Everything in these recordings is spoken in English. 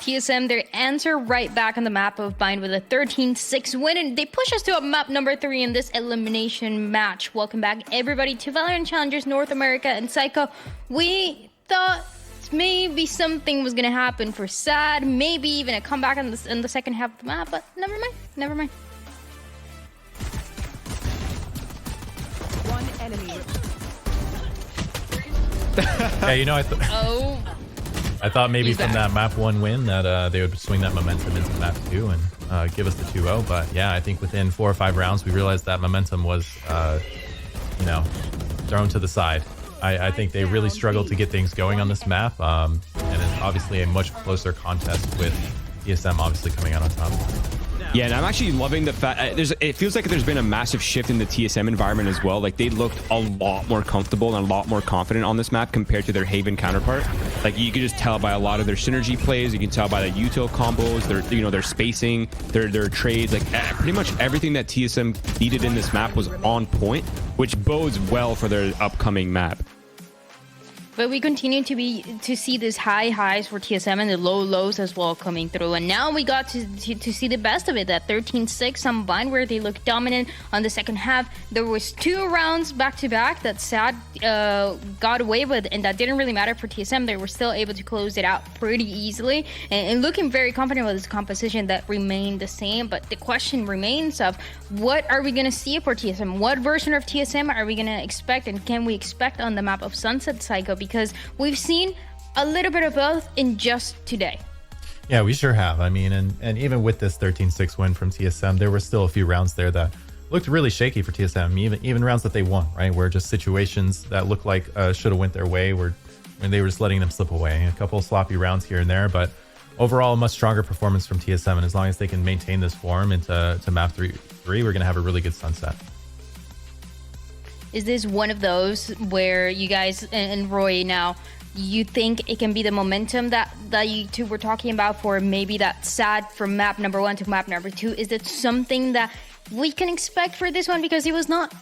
TSM, they answer right back on the map of Bind with a 13-6 win, and they push us to a map number 3 in this elimination match. Welcome back, everybody, to VALORANT Challengers North America. And Psycho, we thought maybe something was going to happen for SAD, maybe even a comeback in the second half of the map, but never mind, never mind. One enemy. Yeah, you know, I thought maybe from that map 1 win that they would swing that momentum into map 2 and give us the 2-0. But yeah, I think within 4 or 5 rounds, we realized that momentum was, you know, thrown to the side. I think they really struggled to get things going on this map. And it's obviously a much closer contest with TSM obviously coming out on top. Yeah, and I'm actually loving the fact it feels like there's been a massive shift in the TSM environment as well. Like, they looked a lot more comfortable and a lot more confident on this map compared to their Haven counterpart. Like, you can just tell by a lot of their synergy plays. You can tell by the util combos, their spacing, their trades. Like, pretty much everything that TSM needed in this map was on point, which bodes well for their upcoming map. But we continue to see these high highs for TSM and the low lows as well coming through. And now we got to see the best of it, that 13-6 on Bind, where they looked dominant on the second half. There was 2 rounds back-to-back that SAD got away with, and that didn't really matter for TSM. They were still able to close it out pretty easily and looking very confident with this composition that remained the same. But the question remains of what are we going to see for TSM? What version of TSM are we going to expect, and can we expect on the map of Sunset Psycho? Because we've seen a little bit of both in just today. Yeah, we sure have. I mean, and even with this 13-6 win from TSM, there were still a few rounds there that looked really shaky for TSM, even rounds that they won, right? Where just situations that looked like should have went their way when they were just letting them slip away. A couple of sloppy rounds here and there, but overall a much stronger performance from TSM. And as long as they can maintain this form into map 3, we're going to have a really good sunset. Is this one of those where you guys and Roy now, you think it can be the momentum that you two were talking about for maybe that SAD from map number 1 to map number 2? Is that something that we can expect for this one? Because it was not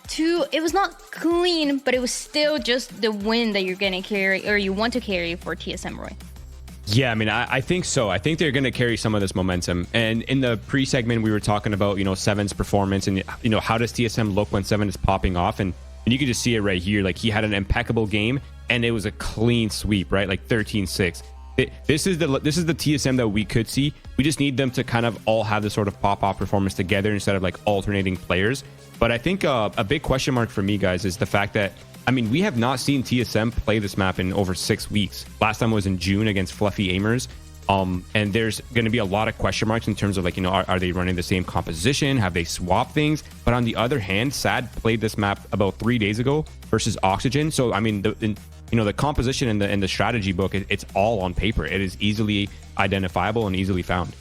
clean, but it was still just the win that you're going to carry, or you want to carry for TSM, Roy. Yeah, I mean, I think so. I think they're going to carry some of this momentum. And in the pre-segment, we were talking about, Seven's performance and, how does TSM look when Seven is popping off? And you can just see it right here. Like, he had an impeccable game and it was a clean sweep, right? Like 13-6. This is the TSM that we could see. We just need them to kind of all have this sort of pop-off performance together instead of like alternating players. But I think a big question mark for me, guys, is the fact that, I mean, we have not seen TSM play this map in over 6 weeks. Last time was in June against Fluffy Aimers. And there's going to be a lot of question marks in terms of like, are they running the same composition? Have they swapped things? But on the other hand, SAD played this map about 3 days ago versus Oxygen. So, I mean, the composition in the strategy book, it's all on paper. It is easily identifiable and easily found.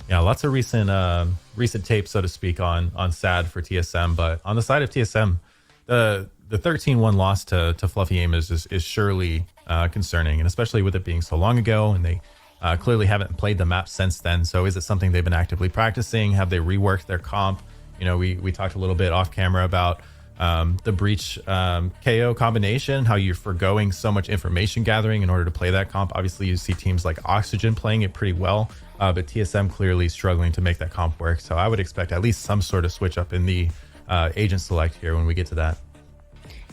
Yeah, lots of recent tape, so to speak, on SAD for TSM. But on the side of TSM, the 13-1 loss to Fluffy Aimers is surely concerning, and especially with it being so long ago, and they clearly haven't played the map since then. So is it something they've been actively practicing? Have they reworked their comp? We talked a little bit off camera about the Breach KO combination, how you're forgoing so much information gathering in order to play that comp. Obviously, you see teams like Oxygen playing it pretty well, but TSM clearly struggling to make that comp work. So I would expect at least some sort of switch up in the agent select here when we get to that.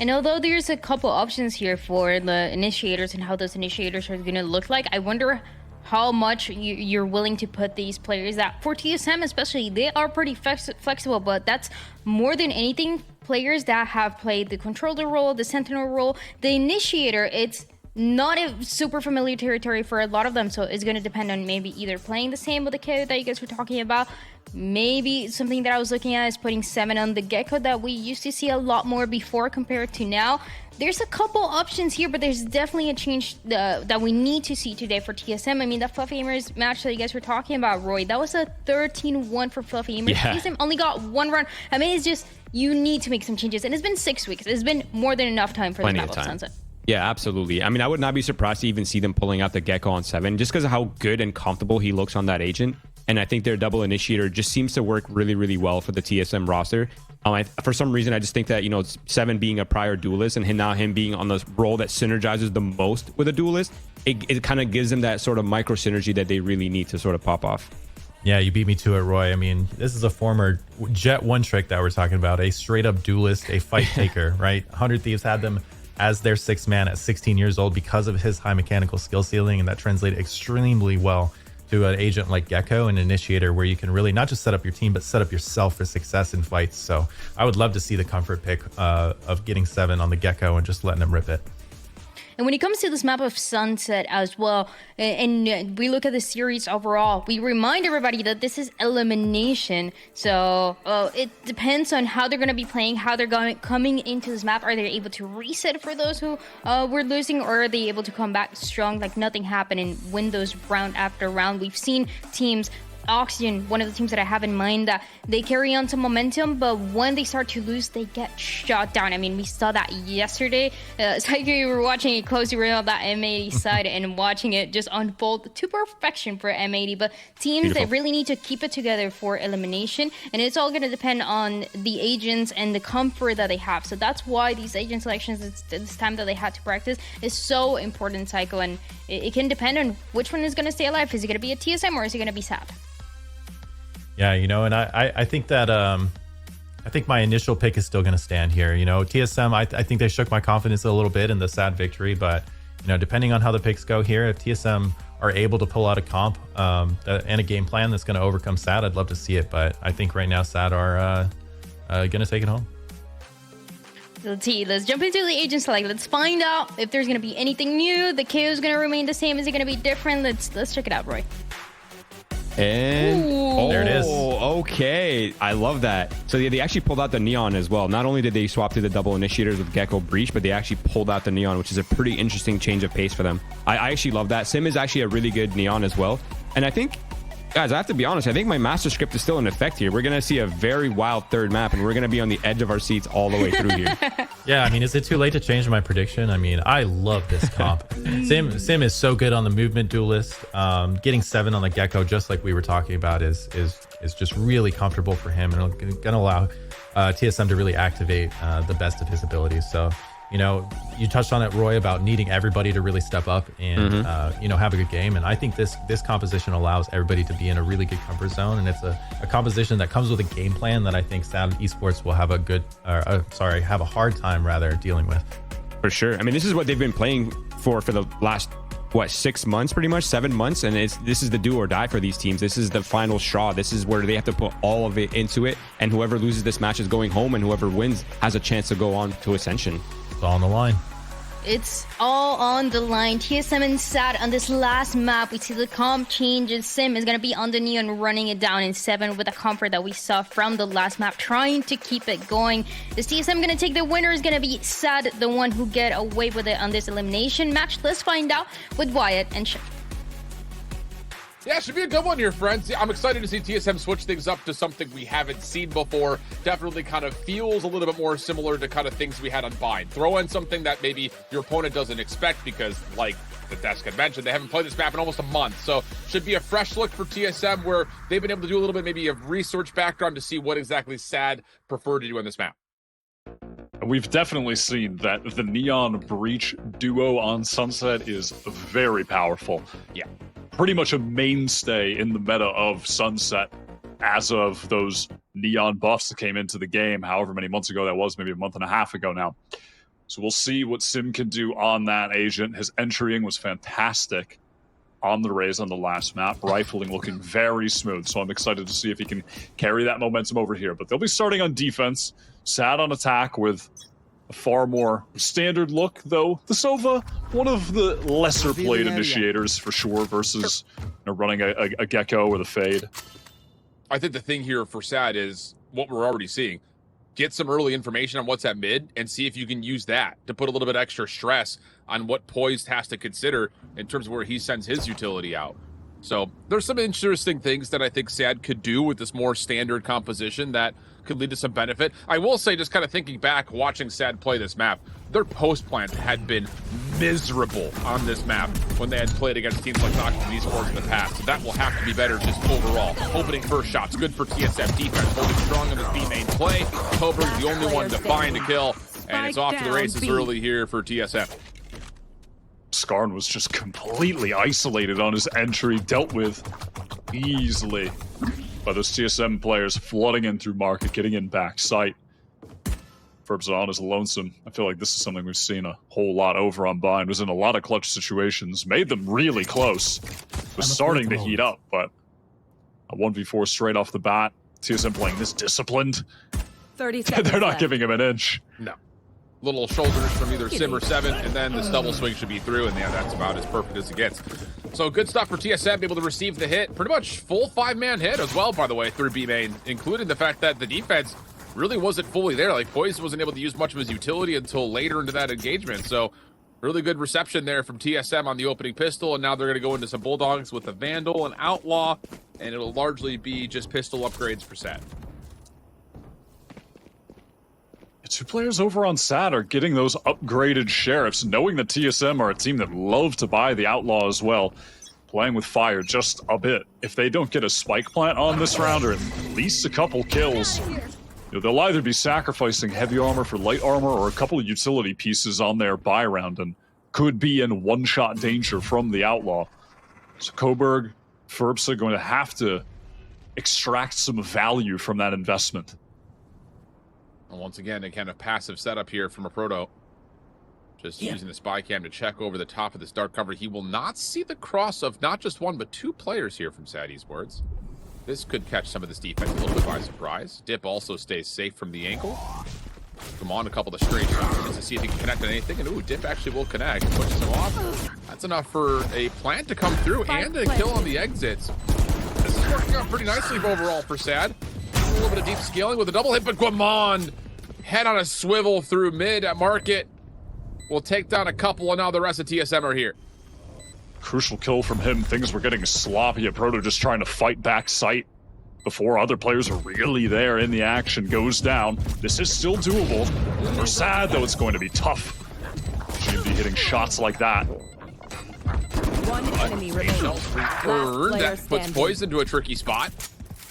And although there's a couple options here for the initiators and how those initiators are going to look like, I wonder how much you're willing to put these players that, for TSM especially, they are pretty flexible, but that's more than anything players that have played the controller role, the sentinel role, the initiator. It's not a super familiar territory for a lot of them, so it's going to depend on maybe either playing the same with the KO that you guys were talking about. Maybe something that I was looking at is putting 7 on the Gecko that we used to see a lot more before compared to now. There's a couple options here, but there's definitely a change that we need to see today for TSM. I mean, that Fluffy Aimers match that you guys were talking about, Roy, that was a 13-1 for Fluffy Aimers. Yeah. TSM only got 1 run. I mean, it's just, you need to make some changes, and it's been 6 weeks. It's been more than enough time for the map of Sunset. Yeah, absolutely. I mean, I would not be surprised to even see them pulling out the Gecko on 7 just because of how good and comfortable he looks on that agent. And I think their double initiator just seems to work really, really well for the TSM roster. For some reason, I just think that, 7 being a prior duelist and now him being on the role that synergizes the most with a duelist, it kind of gives them that sort of micro synergy that they really need to sort of pop off. Yeah, you beat me to it, Roy. I mean, this is a former Jet One Trick that we're talking about, a straight up duelist, a fight taker, right? 100 Thieves had them as their sixth man at 16 years old because of his high mechanical skill ceiling, and that translated extremely well to an agent like Gecko and Initiator, where you can really not just set up your team, but set up yourself for success in fights. So I would love to see the comfort pick of getting 7 on the Gecko and just letting him rip it. And when it comes to this map of Sunset as well, and we look at the series overall, we remind everybody that this is elimination. So it depends on how they're going to be playing, how they're coming into this map. Are they able to reset for those who were losing, or are they able to come back strong like nothing happened and win those round after round? We've seen teams, Oxygen, one of the teams that I have in mind, that they carry on some momentum, but when they start to lose, they get shot down. I mean, we saw that yesterday. It's like we were watching it closely. We were on that M80 side and watching it just unfold to perfection for M80. But teams that really need to keep it together for elimination, and it's all going to depend on the agents and the comfort that they have. So that's why these agent selections, this time that they had to practice, is so important, Psycho. And it can depend on which one is going to stay alive. Is it going to be a TSM or is it going to be SAD? Yeah, you know, and I think that I think my initial pick is still going to stand here. You know, TSM, I think they shook my confidence a little bit in the SAD victory, but you know, depending on how the picks go here, if TSM are able to pull out a comp and a game plan that's going to overcome SAD, I'd love to see it. But I think right now SAD are going to take it home. Let's jump into the agent select. Let's find out if there's going to be anything new. The KO is going to remain the same. Is it going to be different? Let's check it out, Roy. And there it is. Okay, I love that. So yeah, they actually pulled out the Neon as well. Not only did they swap to the double Initiators with Gecko Breach, but they actually pulled out the Neon, which is a pretty interesting change of pace for them. I actually love that. Sim is actually a really good Neon as well. And I think, guys, I have to be honest, I think my master script is still in effect here. We're going to see a very wild third map, and we're going to be on the edge of our seats all the way through here. Yeah, I mean, is it too late to change my prediction? I mean, I love this comp. Sim is so good on the movement duelist. Getting 7 on the Gecko, just like we were talking about, is just really comfortable for him, and going to allow TSM to really activate the best of his abilities. So, you know, you touched on it, Roy, about needing everybody to really step up and you know, have a good game. And I think this composition allows everybody to be in a really good comfort zone, and it's a composition that comes with a game plan that I think SAD Esports will have have a hard time rather dealing with. For sure. I mean, this is what they've been playing for the last 6 months, pretty much 7 months, and this is the do or die for these teams. This is the final straw. This is where they have to put all of it into it, and whoever loses this match is going home, and whoever wins has a chance to go on to Ascension. It's all on the line. It's all on the line. TSM and SAD on this last map. We see the comp changes. Sim is going to be on the Neon, running it down in 7 with the comfort that we saw from the last map, trying to keep it going. Is TSM going to take the winner? Is going to be SAD the one who get away with it on this elimination match? Let's find out with Wyatt and Shaq. Yeah, it should be a good one here, friends. I'm excited to see TSM switch things up to something we haven't seen before. Definitely kind of feels a little bit more similar to kind of things we had on Bind. Throw in something that maybe your opponent doesn't expect because, like the desk had mentioned, they haven't played this map in almost a month. So should be a fresh look for TSM where they've been able to do a little bit maybe of research background to see what exactly SAD prefer to do on this map. We've definitely seen that the Neon Breach duo on Sunset is very powerful. Yeah. Pretty much a mainstay in the meta of Sunset as of those Neon buffs that came into the game, however many months ago that was, maybe a month and a half ago now. So we'll see what Sim can do on that agent. His entrying was fantastic on the Raze on the last map. Rifling looking very smooth, so I'm excited to see if he can carry that momentum over here. But they'll be starting on defense, SAD on attack with a far more standard look, though. The Sova, one of the lesser played initiators for sure, versus running a Gecko with a Fade. I think the thing here for SAD is what we're already seeing. Get some early information on what's at mid and see if you can use that to put a little bit extra stress on what Poised has to consider in terms of where he sends his utility out. So there's some interesting things that I think SAD could do with this more standard composition that could lead to some benefit. I will say, just kind of thinking back, watching SAD play this map, their post plant had been miserable on this map when they had played against teams like G2 Esports in the past. So that will have to be better just overall. Opening first shots, good for TSM defense, holding strong on this B main play. Cobra's the only one to find a kill, and it's off to the races early here for TSM. Skarn was just completely isolated on his entry, dealt with easily by those TSM players flooding in through market, getting in back sight. Ferbzon is lonesome. I feel like this is something we've seen a whole lot over on Bind. Was in a lot of clutch situations, made them really close. Was starting to heat up, but a 1v4 straight off the bat. TSM playing this disciplined. 30 seconds They're not left. giving him an inch. No. Little shoulders from either Sim or Seven, and then this double swing should be through, and yeah, that's about as perfect as it gets. So good stuff for TSM, able to receive the hit. Pretty much full 5-man hit as well, by the way, through B main, including the fact that the defense really wasn't fully there. Like, Poise wasn't able to use much of his utility until later into that engagement. So really good reception there from TSM on the opening pistol, and now they're going to go into some Bulldogs with a Vandal and Outlaw, and it'll largely be just pistol upgrades for Sad. Two players over on SAD are getting those upgraded Sheriffs, knowing that TSM are a team that love to buy the Outlaw as well. Playing with fire just a bit. If they don't get a spike plant on this round, or at least a couple kills, they'll either be sacrificing heavy armor for light armor or a couple of utility pieces on their buy round, and could be in one-shot danger from the Outlaw. So Coburg, Ferbsa going to have to extract some value from that investment. And once again, a kind of passive setup here from a Proto. Just using the spy cam to check over the top of this dark cover. He will not see the cross of not just one, but two players here from SAD Esports. This could catch some of this defense a little bit by surprise. Dip also stays safe from the angle. Come on, a couple of straight shots just to see if he can connect on anything. And ooh, Dip actually will connect. Pushes him off. That's enough for a plant to come through and a kill on the exits. This is working out pretty nicely overall for SAD. A little bit of deep scaling with a double hit, but Guamon, head on a swivel through mid at market. We'll take down a couple, and now the rest of TSM are here. Crucial kill from him. Things were getting sloppy at Proto, just trying to fight back sight before other players are really there in the action. Goes down. This is still doable. For SAD, though, it's going to be tough. GMD hitting shots like that. One enemy remaining. Burn, that puts Poise into a tricky spot.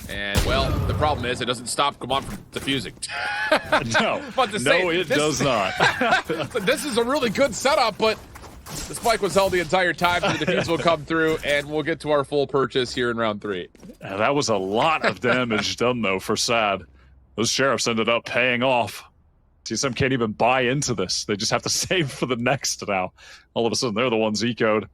And, well, the problem is it doesn't stop Guamon from defusing. No, it does not. This is a really good setup, but the spike was held the entire time, so the defuse will come through, and we'll get to our full purchase here in round 3. That was a lot of damage done, though, for SAD. Those Sheriffs ended up paying off. TSM can't even buy into this. They just have to save for the next now. All of a sudden, they're the ones ecoed.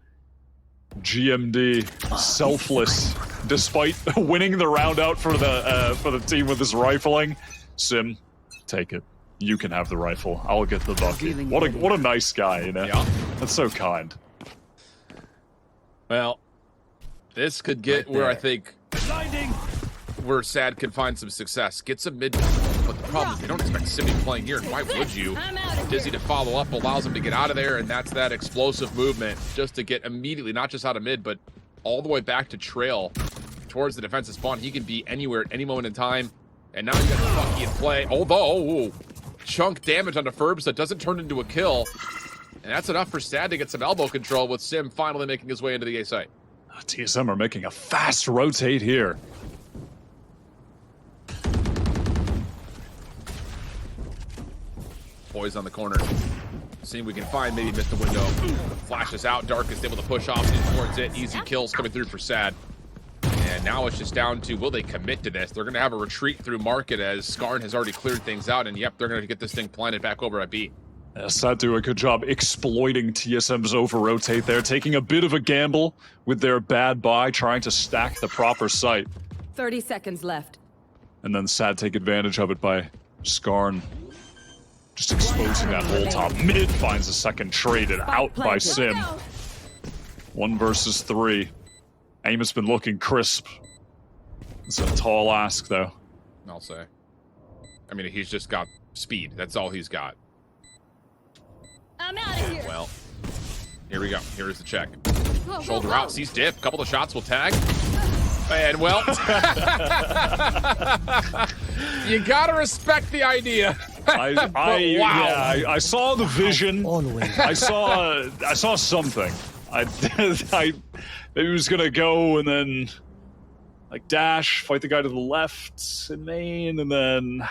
GMD, selfless, despite winning the round out for the team with his rifling. Sim, take it. You can have the rifle. I'll get the bucket. What a nice guy, you know? Yeah. That's so kind. Well, this could get where I think where SAD can find some success. Get some mid, but the problem is they don't expect Sim to be playing here, and why would you? Dizzy to follow up allows him to get out of there, and that's that explosive movement just to get immediately, not just out of mid, but all the way back to trail towards the defensive spawn. He can be anywhere at any moment in time, and now you got the Bucky in play. Although, chunk damage onto Ferbs that doesn't turn into a kill, and that's enough for SAD to get some elbow control with Sim finally making his way into the A site. TSM are making a fast rotate here. Poise on the corner. See if we can find, maybe miss the window. Flashes out, Dark is able to push off towards it. Easy kills coming through for SAD. And now it's just down to, will they commit to this? They're going to have a retreat through market as Skarn has already cleared things out, and yep, they're going to get this thing planted back over at B. SAD do a good job exploiting TSM's over-rotate there, taking a bit of a gamble with their bad buy, trying to stack the proper site. 30 seconds left. And then SAD take advantage of it by Skarn just exposing that whole top. Mid finds a second traded out by Sim. 1 versus 3. Aim has been looking crisp. It's a tall ask, though. I'll say. I mean, he's just got speed. That's all he's got. I'm out of here. Well, here we go. Here is the check. Shoulder out, sees Dip. Couple of shots will tag. And, well, you gotta respect the idea. I saw the vision. I saw something. I maybe he was gonna go and then like dash, fight the guy to the left in main, and then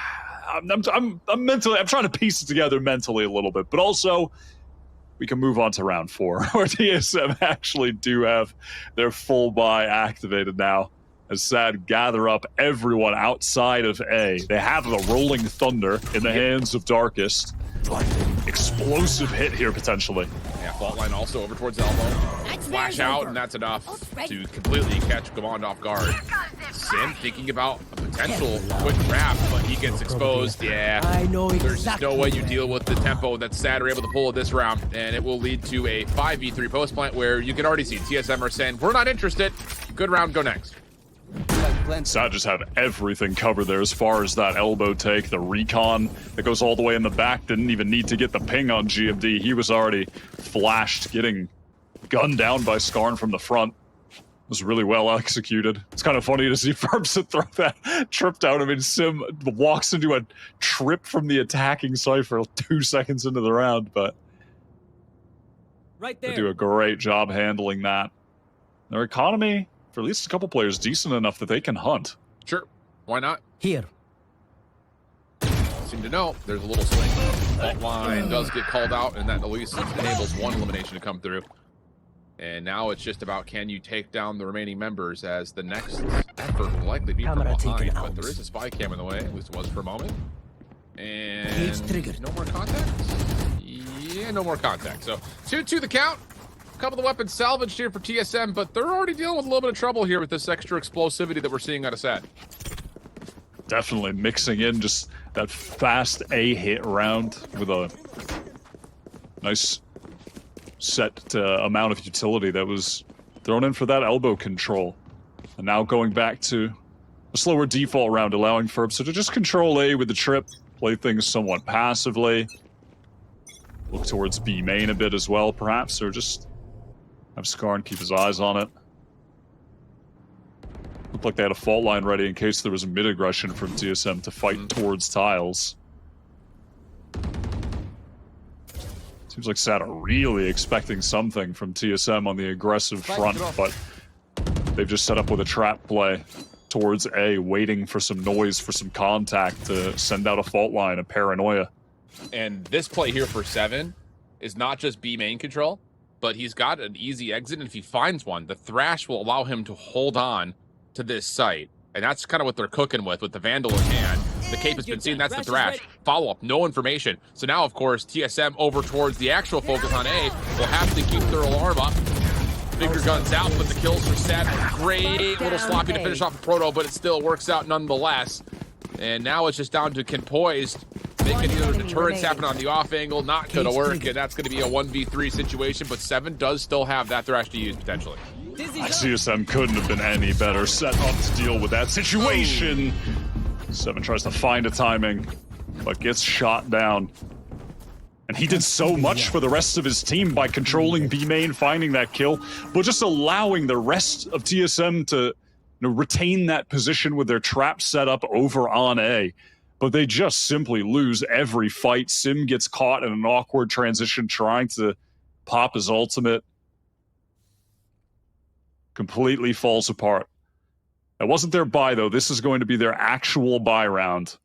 I'm mentally, I'm trying to piece it together mentally a little bit, but also we can move on to round 4, where TSM actually do have their full buy activated now. As Sad gather up everyone outside of A. They have the Rolling Thunder in the hands of Darkest. Explosive hit here, potentially. Yeah, fault line also over towards elbow. Flash out, and that's enough to completely catch Gamond off guard. Sim thinking about a potential quick grab, but he gets exposed. Yeah, there's just no way you deal with the tempo that Sad are able to pull in this round, and it will lead to a 5v3 post plant where you can already see TSM are saying, we're not interested. Good round, go next. Sad just have everything covered there as far as that elbow take. The recon that goes all the way in the back didn't even need to get the ping on GMD. He was already flashed, getting gunned down by Skarn from the front. It was really well executed. It's kind of funny to see Ferbson throw that trip down. I mean, Sim walks into a trip from the attacking Cypher 2 seconds into the round, but they do a great job handling that. Their economy, for at least a couple players, decent enough that they can hunt. Sure, why not? Here. Seem to know there's a little swing. Fault line does get called out, and that at least enables one elimination to come through. And now it's just about, can you take down the remaining members, as the next effort will likely be from behind. But there is a spy cam in the way, at least it was for a moment. And no more contact? Yeah, no more contact. So 2-2 the count. Couple of weapons salvaged here for TSM, but they're already dealing with a little bit of trouble here with this extra explosivity that we're seeing out of Sad. Definitely mixing in just that fast A hit round with a nice set amount of utility that was thrown in for that elbow control. And now going back to a slower default round, allowing Ferbson to just control A with the trip, play things somewhat passively, look towards B main a bit as well, perhaps, or just have Skarn keep his eyes on it. Looked like they had a fault line ready in case there was a mid-aggression from TSM to fight towards tiles. Seems like Sad are really expecting something from TSM on the aggressive front, but they've just set up with a trap play towards A, waiting for some noise, for some contact to send out a fault line, a paranoia. And this play here for 7 is not just B main control, but he's got an easy exit, and if he finds one, the Thrash will allow him to hold on to this site. And that's kind of what they're cooking with the Vandal in hand. The cape has been seen, that's the Thrash. Follow-up, no information. So now, of course, TSM over towards the actual focus on A will have to keep their alarm up. Finger guns out, but the kills are set. Great little sloppy to finish off Proto, but it still works out nonetheless. And now it's just down to can Poised make any other deterrents happen on the off angle. Not going to work, and that's going to be a 1v3 situation, but 7 does still have that Thrash to use potentially. CSM couldn't have been any better set up to deal with that situation. 7 tries to find a timing, but gets shot down. And he did so much for the rest of his team by controlling B main, finding that kill, but just allowing the rest of TSM to retain that position with their trap set up over on A. But they just simply lose every fight. Sim gets caught in an awkward transition trying to pop his ultimate. Completely falls apart. That wasn't their buy, though. This is going to be their actual buy round.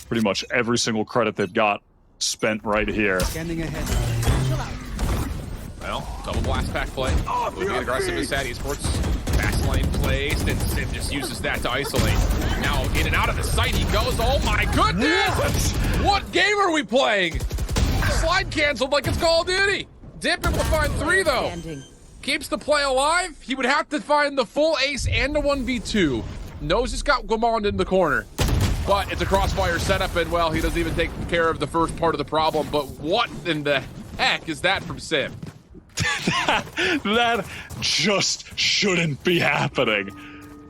Pretty much every single credit they've got spent right here. Standing ahead. Well, double blast pack play. Moving aggressive as VCT Esports. Fast lane placed, and Sim just uses that to isolate. Now in and out of the site he goes. Oh my goodness! What game are we playing? Slide canceled like it's Call of Duty. Dip able to find 3 though. Keeps the play alive. He would have to find the full ace and a 1v2. Knows he's got Gamond in the corner. But it's a crossfire setup, and well, he doesn't even take care of the first part of the problem. But what in the heck is that from Sim? That just shouldn't be happening.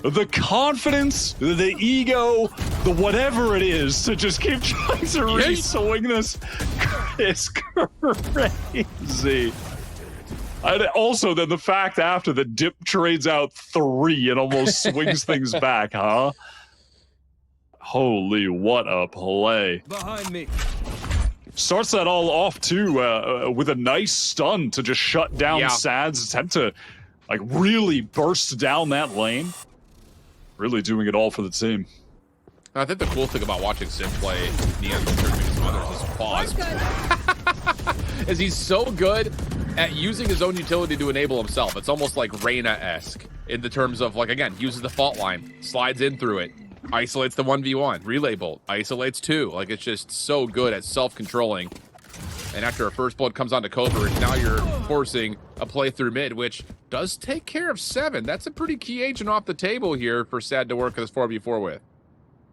The confidence, the ego, the whatever it is to just keep trying to re-swing this is crazy. And also then the fact after the Dip trades out 3 and almost swings things back, huh? Holy, what a play. Behind me. Starts that all off too with a nice stun to just shut down Sad's attempt to like really burst down that lane. Really doing it all for the team. I think the cool thing about watching Sim play Neon Filter against others is pause. is he's so good at using his own utility to enable himself. It's almost like Reyna-esque in the terms of, like, again, uses the fault line, slides in through it, isolates the 1v1, relay bolt, isolates 2. Like, it's just so good at self-controlling. And after a first blood comes onto Covert, now you're forcing a play through mid, which does take care of 7. That's a pretty key agent off the table here for Sad to work this 4v4 with.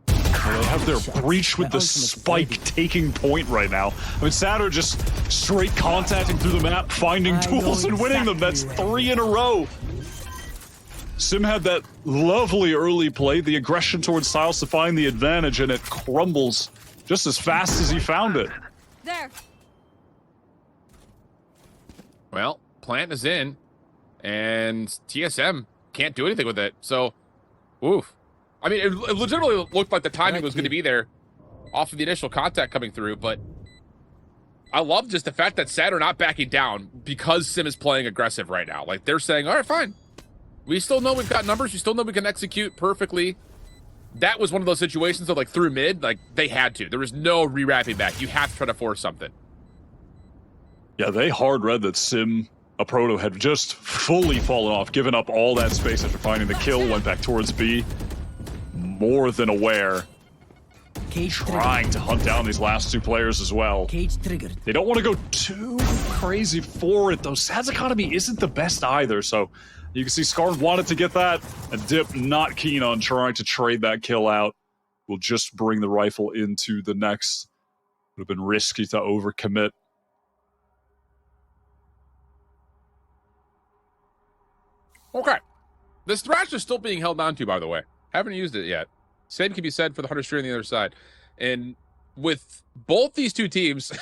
They have their breach with the spike taking point right now. I mean, Sad are just straight contacting through the map, finding tools and winning them. That's 3 in a row. Sim had that lovely early play, the aggression towards Styles to find the advantage, and it crumbles just as fast as he found it. There. Well, plant is in, and TSM can't do anything with it. So, oof. I mean, it legitimately looked like the timing was going to be there off of the initial contact coming through, but I love just the fact that Sad are not backing down because Sim is playing aggressive right now. Like, they're saying, all right, fine. We still know we've got numbers. We still know we can execute perfectly. That was one of those situations of, like, through mid, like, they had to. There was no re-wrapping back. You have to try to force something. Yeah, they hard read that Sim, a proto, had just fully fallen off, given up all that space after finding the kill, went back towards B. More than aware. Trying to hunt down these last 2 players as well. Cage triggered. They don't want to go too crazy for it, though. Sad's economy isn't the best either, so you can see Skarn wanted to get that, and Dip not keen on trying to trade that kill out. Will just bring the rifle into the next. Would have been risky to overcommit. Okay. This Thrash is still being held on to, by the way. Haven't used it yet. Same can be said for the Hunter Street on the other side. And with both these two teams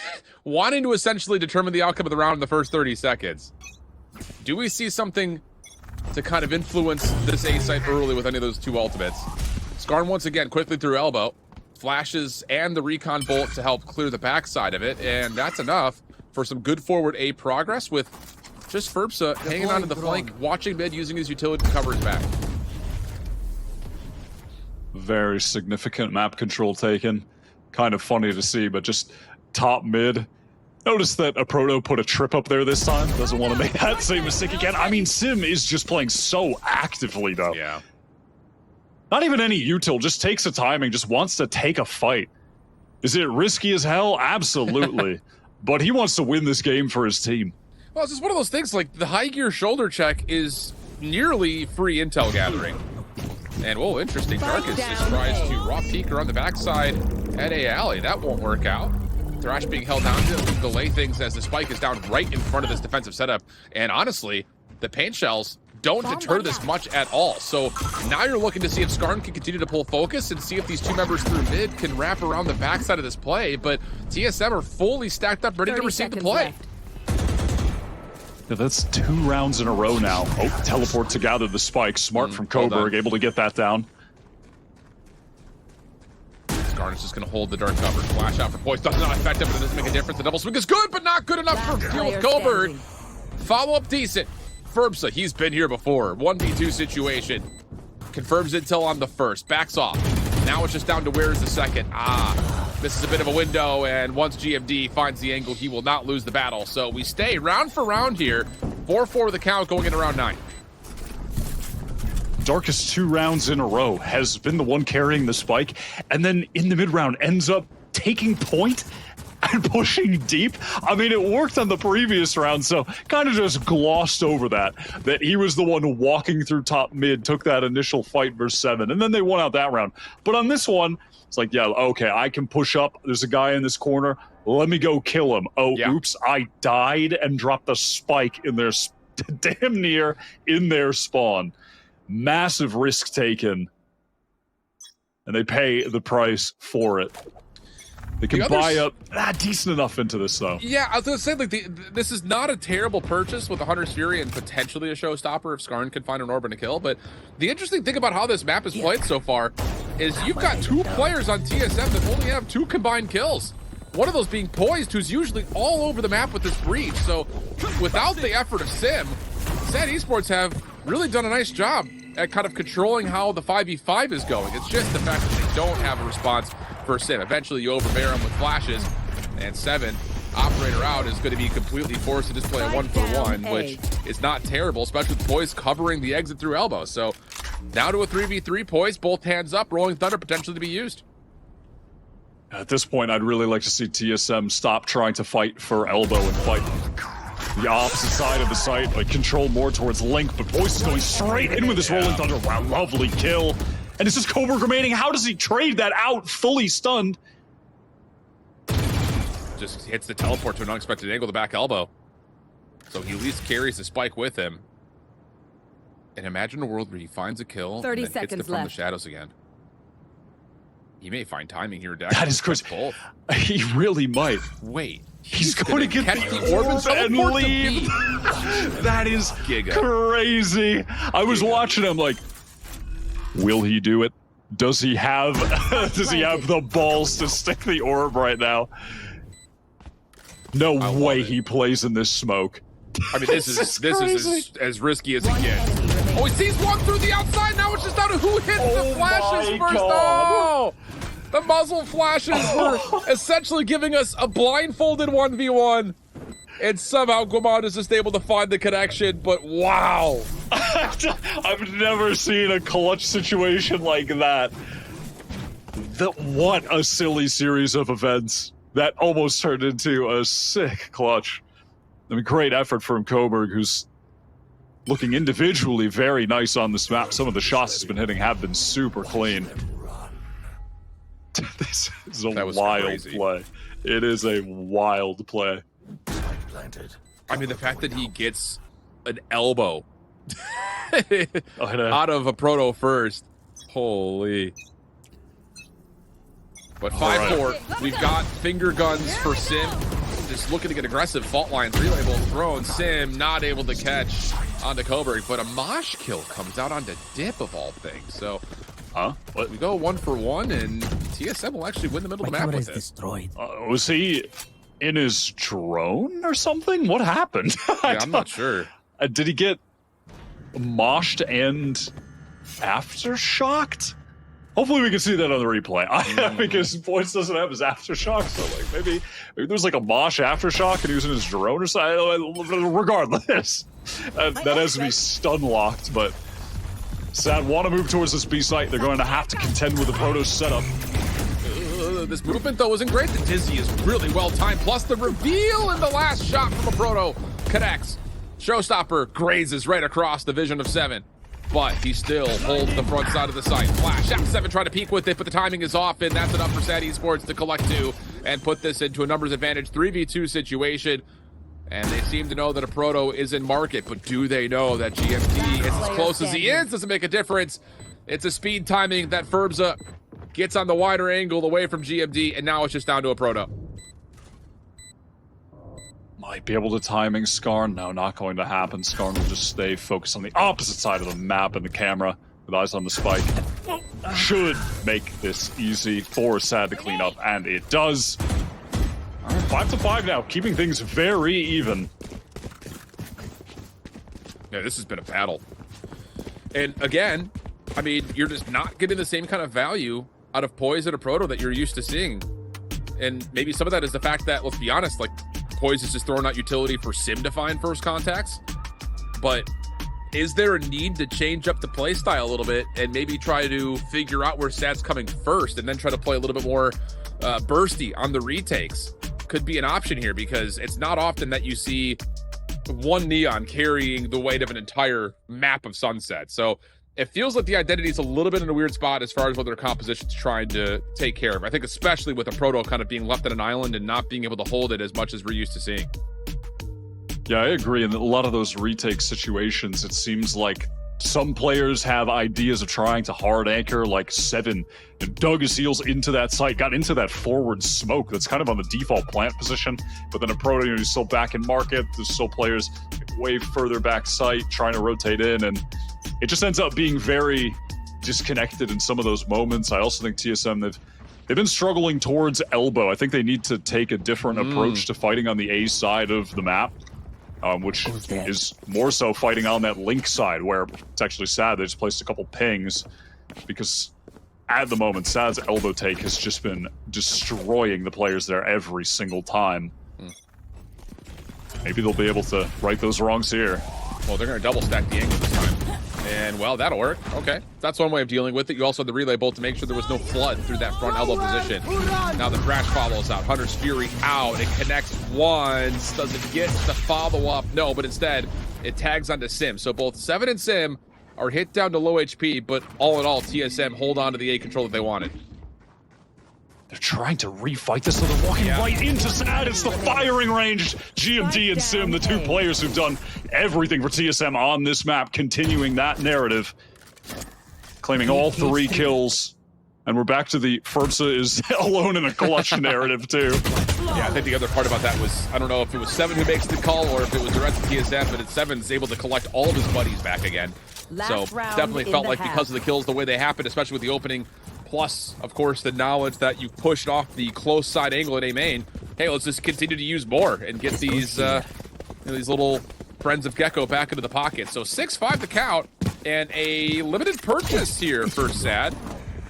wanting to essentially determine the outcome of the round in the first 30 seconds, do we see something to kind of influence this A site early with any of those 2 ultimates? Skarn once again quickly through elbow, flashes and the recon bolt to help clear the backside of it, and that's enough for some good forward A progress with just Ferbsa hanging onto the flank, watching mid, using his utility to cover his back. Very significant map control taken. Kind of funny to see, but just top mid. Notice that a proto put a trip up there this time. Doesn't want to make that same mistake again. I mean, Sim is just playing so actively, though. Yeah. Not even any util, just takes a timing, just wants to take a fight. Is it risky as hell? Absolutely. But he wants to win this game for his team. Well, it's just one of those things, like, the high gear shoulder check is nearly free intel gathering. And, whoa, interesting. Darkus just tries to raw peeker on the backside at A alley. That won't work out. Thrash being held down to delay things as the spike is down right in front of this defensive setup. And honestly, the paint shells don't deter this much at all. So now you're looking to see if Skarn can continue to pull focus and see if these 2 members through mid can wrap around the backside of this play. But TSM are fully stacked up, ready to receive the play. Left. Yeah, that's 2 rounds in a row now. Oh, teleport to gather the spike. Smart from Coburg, able to get that down. Skarn is just going to hold the dark cover. Flash out for poise. Does not affect him, but it doesn't make a difference. The double swing is good, but not good enough for deal with Coburg. Follow-up decent. Ferbsa, he's been here before. 1v2 situation. Confirms intel on the first. Backs off. Now it's just down to where's the second. This is a bit of a window, and once GMD finds the angle, he will not lose the battle. So we stay round for round here. 4-4 the count going into round 9. Darkus 2 rounds in a row has been the one carrying the spike, and then in the mid-round ends up taking point and pushing deep. I mean, it worked on the previous round, so kind of just glossed over that he was the one walking through top mid, took that initial fight versus 7, and then they won out that round. But on this one, it's like, yeah, okay, I can push up. There's a guy in this corner. Let me go kill him. Oh, yeah. Oops, I died and dropped the spike in their damn near in their spawn. Massive risk taken, and they pay the price for it. They can buy up decent enough into this, though. Yeah, I was going to say, like, this is not a terrible purchase with the Hunter's Fury and potentially a showstopper if Skarn can find an orb and a kill. But the interesting thing about how this map is played so far is you've got 2 players on TSM that only have 2 combined kills. One of those being Poised, who's usually all over the map with this breach. So without the effort of Sim, Sad Esports have really done a nice job at kind of controlling how the 5v5 is going. It's just the fact that they don't have a response for Sim. Eventually you overbear them with flashes, and 7 operator out is going to be completely forced to just play a 1-for-1, which is not terrible, especially with Poise covering the exit through elbow. So now to a 3v3, Poise, both hands up, Rolling Thunder potentially to be used. At this point, I'd really like to see TSM stop trying to fight for elbow and fight the opposite side of the site, like control more towards Link, but Poise is going straight in with this Rolling Thunder. Wow, lovely kill. And it's just Coburg remaining. How does he trade that out fully stunned? Just hits the teleport to an unexpected angle, the back elbow. So he at least carries the spike with him. And imagine a world where he finds a kill 30 and then hits seconds from the left. shadows again. He may find timing here. That is crazy. He really might. Wait. He's going to get catch the orb and teleport to leave. B. That is Giga. crazy. I was watching him like, will he do it? Does he have the balls to stick the orb right now? No way he plays in this smoke. I mean, this is as risky as it gets. Oh, he sees one through the outside. Now it's just down to who hits the flashes first. God. Oh, the muzzle flashes were essentially giving us a blindfolded 1v1. And somehow Guamon is just able to find the connection, but wow. I've never seen a clutch situation like that. What a silly series of events. That almost turned into a sick clutch. I mean, great effort from Coburg, who's looking individually very nice on this map. Some of the shots he's been hitting have been super clean. This is a wild play. It is a wild play. I mean, the fact that he gets an elbow out of a proto first. Holy. But 5-4, we've got finger guns for Sim. Just looking to get aggressive. Fault line, 3-label thrown. Sim not able to catch onto Coburg, but a Mosh kill comes out onto Dip of all things. So, What? we go 1-for-1, and TSM will actually win the middle of the map with it. Was he in his drone or something? What happened? Yeah, I'm not sure. Did he get moshed and aftershocked? Hopefully we can see that on the replay. Because Poise doesn't have his aftershock, so like maybe there's like a mosh aftershock and he was in his drone or something. Regardless, that has to be stun locked. But Sad want to move towards this B site. They're going to have to contend with the Proto setup. This movement though isn't great. The Dizzy is really well timed. Plus the reveal in the last shot from a Proto connects. Showstopper grazes right across the vision of 7. But he still holds the front side of the site. Flash, Shaq7 trying to peek with it, but the timing is off, and that's enough for SAD Esports to collect 2 and put this into a numbers advantage 3v2 situation. And they seem to know that a Proto is in market, but do they know that GMT is as close as he is? Doesn't make a difference. It's a speed timing that Ferbza gets on the wider angle away from GMD, and now it's just down to a Proto. Might be able to timing Skarn. No, not going to happen. Skarn will just stay focused on the opposite side of the map and the camera with eyes on the spike. Should make this easy for Sad to clean up, and it does. All right, 5-5 now, keeping things very even. Yeah, this has been a battle. And again, I mean, you're just not getting the same kind of value out of Poise and a Proto that you're used to seeing. And maybe some of that is the fact that, let's be honest, like, Poise is just throwing out utility for Sim to find first contacts. But is there a need to change up the play style a little bit and maybe try to figure out where Sad's coming first and then try to play a little bit more bursty on the retakes? Could be an option here, because it's not often that you see one Neon carrying the weight of an entire map of Sunset. So it feels like the identity is a little bit in a weird spot as far as what their composition's trying to take care of. I think especially with a Proto kind of being left on an island and not being able to hold it as much as we're used to seeing. Yeah, I agree. And a lot of those retake situations, it seems like some players have ideas of trying to hard anchor, like 7, and dug his heels into that site, got into that forward smoke that's kind of on the default plant position. But then a Proto, he's still back in market. There's still players way further back site trying to rotate in, and it just ends up being very disconnected in some of those moments. I also think TSM, they've been struggling towards elbow. I think they need to take a different approach to fighting on the A side of the map, which is more so fighting on that Link side, where it's actually Sad. They just placed a couple pings, because at the moment, Sad's elbow take has just been destroying the players there every single time. Maybe they'll be able to right those wrongs here. Well, they're going to double stack the angle this time. And, well, that'll work. Okay. That's one way of dealing with it. You also had the relay bolt to make sure there was no flood through that front elbow position. Now the Thrash follows out. Hunter's Fury out. It connects once. Does it get the follow-up? No, but instead, it tags onto Sim. So both Seven and Sim are hit down to low HP, but all in all, TSM hold on to the A control that they wanted. They're trying to refight this, so they're walking right into Sad. It's the firing range. GMD and Sim, the two players who've done everything for TSM on this map, continuing that narrative. Claiming all 3 kills. And we're back to the Ferbsa is alone in a clutch narrative, too. Yeah, I think the other part about that was, I don't know if it was Seven who makes the call or if it was the rest of TSM, but Seven's able to collect all of his buddies back again. So definitely felt like because of the kills, the way they happened, especially with the opening, plus, of course, the knowledge that you pushed off the close side angle at A main. Hey, let's just continue to use more and get these these little friends of Gecko back into the pocket. So 6-5 the count, and a limited purchase here for Sad.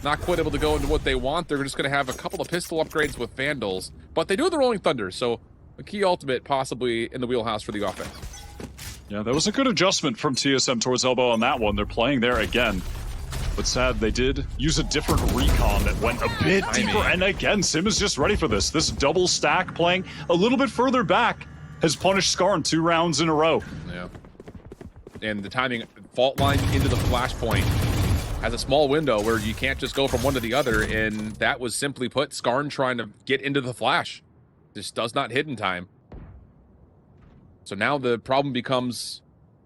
Not quite able to go into what they want. They're just going to have a couple of pistol upgrades with Vandals, but they do have the Rolling Thunder, so a key ultimate possibly in the wheelhouse for the offense. Yeah, that was a good adjustment from TSM towards elbow on that one. They're playing there again. But Sad, they did use a different recon that went a bit deeper. And again, Sim is just ready for this. This double stack playing a little bit further back has punished Scar in 2 rounds in a row. Yeah. And the timing, fault line into the flashpoint has a small window where you can't just go from one to the other. And that was simply put, Skarn trying to get into the flash. Just does not hit in time. So now the problem becomes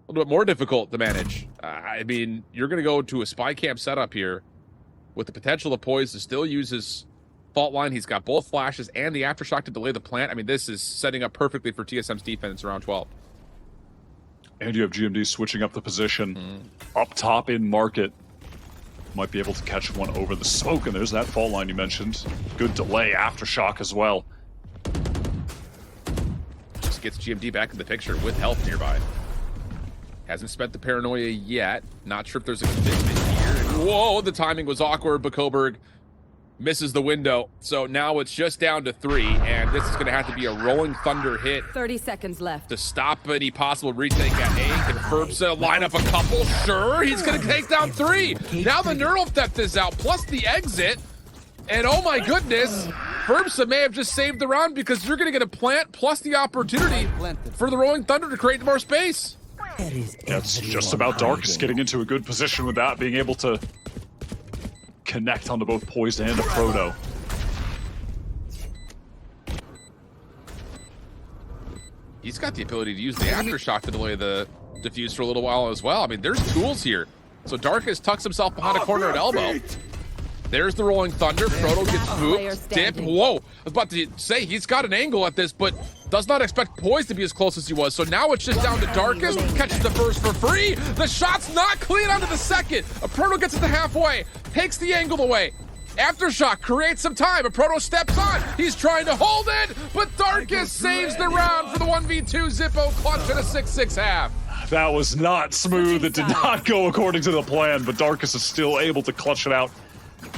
a little bit more difficult to manage. I mean, you're going to go to a spy camp setup here with the potential of Poise to still use his fault line. He's got both flashes and the aftershock to delay the plant. I mean, this is setting up perfectly for TSM's defense around 12. And you have GMD switching up the position up top in market. Might be able to catch one over the smoke, and there's that fault line you mentioned. Good delay, aftershock as well. Just gets GMD back in the picture with help nearby. Hasn't spent the paranoia yet. Not sure if there's a commitment here. Whoa, the timing was awkward, but Coburg misses the window. So now it's just down to 3, and this is going to have to be a Rolling Thunder hit 30 seconds left to stop any possible retake at A. Can Ferbsa line up a couple? Sure, he's going to take down 3. Now the neural theft is out, plus the exit. And oh my goodness, Ferbsa may have just saved the round because you're going to get a plant plus the opportunity for the Rolling Thunder to create more space. That's just about Darkus getting into a good position with that, being able to connect onto both Poised and a Proto. He's got the ability to use the aftershock to delay the defuse for a little while as well. I mean, there's tools here. So Darkus tucks himself behind a corner at elbow. There's the Rolling Thunder. Proto gets swooped. Dip. Whoa. I was about to say, he's got an angle at this, but does not expect Poise to be as close as he was. So now it's just down to Darkus. Catches the first for free. The shot's not clean onto the second. A Proto gets it to halfway. Takes the angle away. Aftershock creates some time. A Proto steps on. He's trying to hold it, but Darkus saves the round for the 1v2 Zippo clutch at a 6-6 half. That was not smooth. It did not go according to the plan, but Darkus is still able to clutch it out.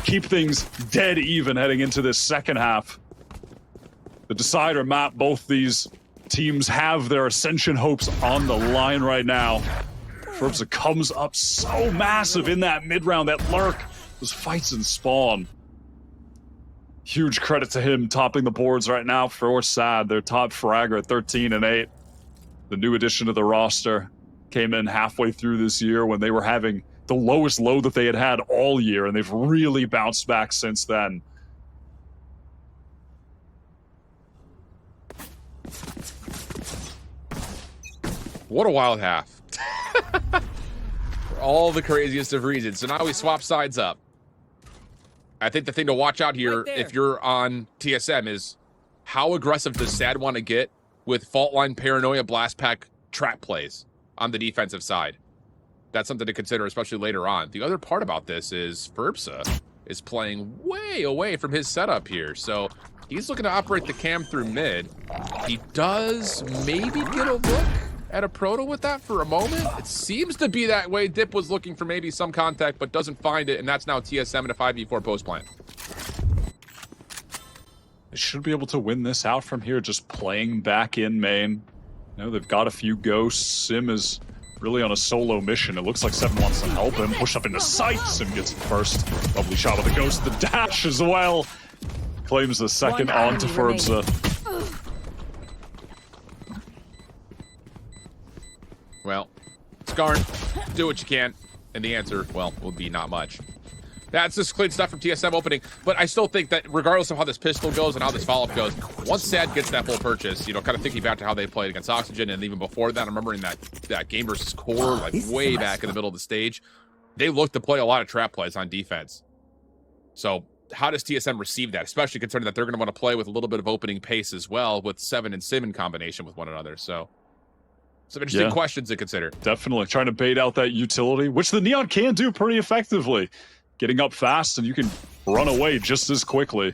Keep things dead even heading into this second half. The decider map, both these teams have their ascension hopes on the line right now. Ferbsa comes up so massive in that mid-round, that lurk, those fights in spawn. Huge credit to him topping the boards right now for Sad, their top fragger at 13-8. The new addition to the roster came in halfway through this year when they were having the lowest low that they had had all year, and they've really bounced back since then. What a wild half. For all the craziest of reasons. So now we swap sides up. I think the thing to watch out here, if you're on TSM, is how aggressive does Sad want to get with fault line paranoia blast pack trap plays on the defensive side. That's something to consider, especially later on. The other part about this is Ferbsa is playing way away from his setup here. So he's looking to operate the cam through mid. He does maybe get a look at a Proto with that for a moment. It seems to be that way. Dip was looking for maybe some contact, but doesn't find it, and that's now TSM in a 5v4 post plant. They should be able to win this out from here, just playing back in main. You know, they've got a few ghosts. Sim is really on a solo mission. It looks like Seven wants to help him. Push up into sight. Sim gets the first. Lovely shot with the ghost. The dash as well. Claims the second onto Ferbza. Well, Skarn, do what you can. And the answer, well, will be not much. That's just clean stuff from TSM opening. But I still think that regardless of how this pistol goes and how this follow-up goes, once Sad gets that full purchase, you know, kind of thinking back to how they played against Oxygen, and even before that, I'm remembering that game versus Core, like way back in the middle of the stage, they looked to play a lot of trap plays on defense. So how does TSM receive that, especially considering that they're going to want to play with a little bit of opening pace as well, with Seven and Sim in combination with one another? So some interesting questions to consider. Definitely trying to bait out that utility, which the Neon can do pretty effectively. Getting up fast and you can run away just as quickly.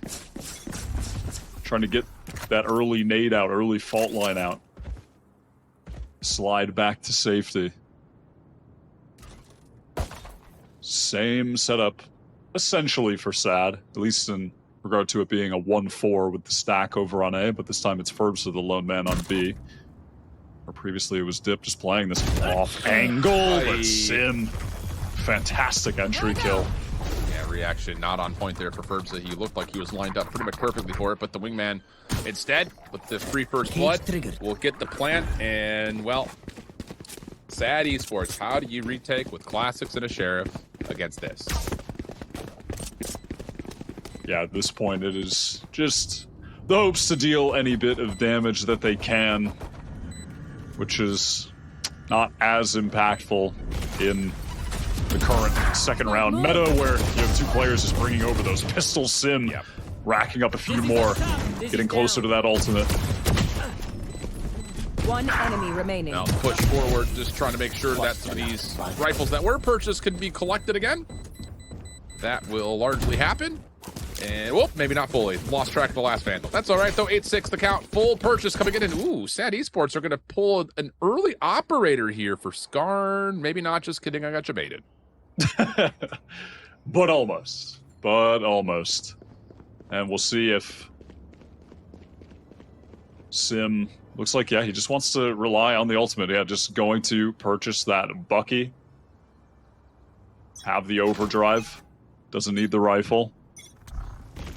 Trying to get that early nade out, early fault line out. Slide back to safety. Same setup, essentially, for Sad, at least in regard to it being a 1-4 with the stack over on A, but this time it's Ferbza the lone man on B. Or previously it was Dip just playing this off angle, but Sim, fantastic entry kill. Reaction not on point there for Ferbza. He looked like he was lined up pretty much perfectly for it, but the wingman instead, with the free first blood, will get the plant. And well, Sad Esports, how do you retake with classics and a sheriff against this? Yeah, at this point it is just the hopes to deal any bit of damage that they can, which is not as impactful in the current second round meta, where you have two players just bringing over those pistols. Sim racking up a few more, getting closer to that ultimate. One enemy remaining. Now push forward, just trying to make sure that some of these rifles that were purchased can be collected again. That will largely happen. And, whoop, maybe not fully. Lost track of the last Vandal. That's all right, though. 8-6 the count. Full purchase coming in. And, ooh, Sad Esports are going to pull an early operator here for Skarn. Maybe not. Just kidding. I got you baited. But almost. But almost. And we'll see if Sim looks like, yeah, he just wants to rely on the ultimate. Yeah, just going to purchase that Bucky. Have the overdrive. Doesn't need the rifle.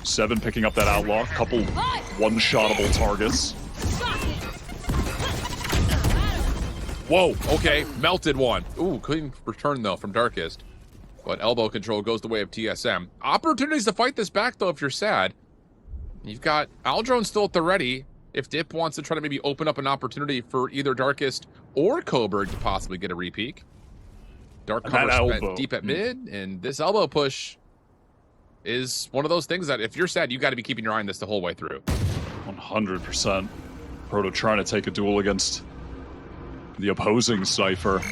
Seven picking up that outlaw. Couple one-shottable targets. Whoa, okay. Melted one. Ooh, clean return, though, from Darkest. But elbow control goes the way of TSM. Opportunities to fight this back, though, if you're Sad. You've got Aldrone still at the ready. If Dip wants to try to maybe open up an opportunity for either Darkest or Coburg to possibly get a repeat. Dark cover deep at mid, and this elbow push is one of those things that if you're Sad, you got to be keeping your eye on this the whole way through. 100%. Proto trying to take a duel against the opposing Cypher.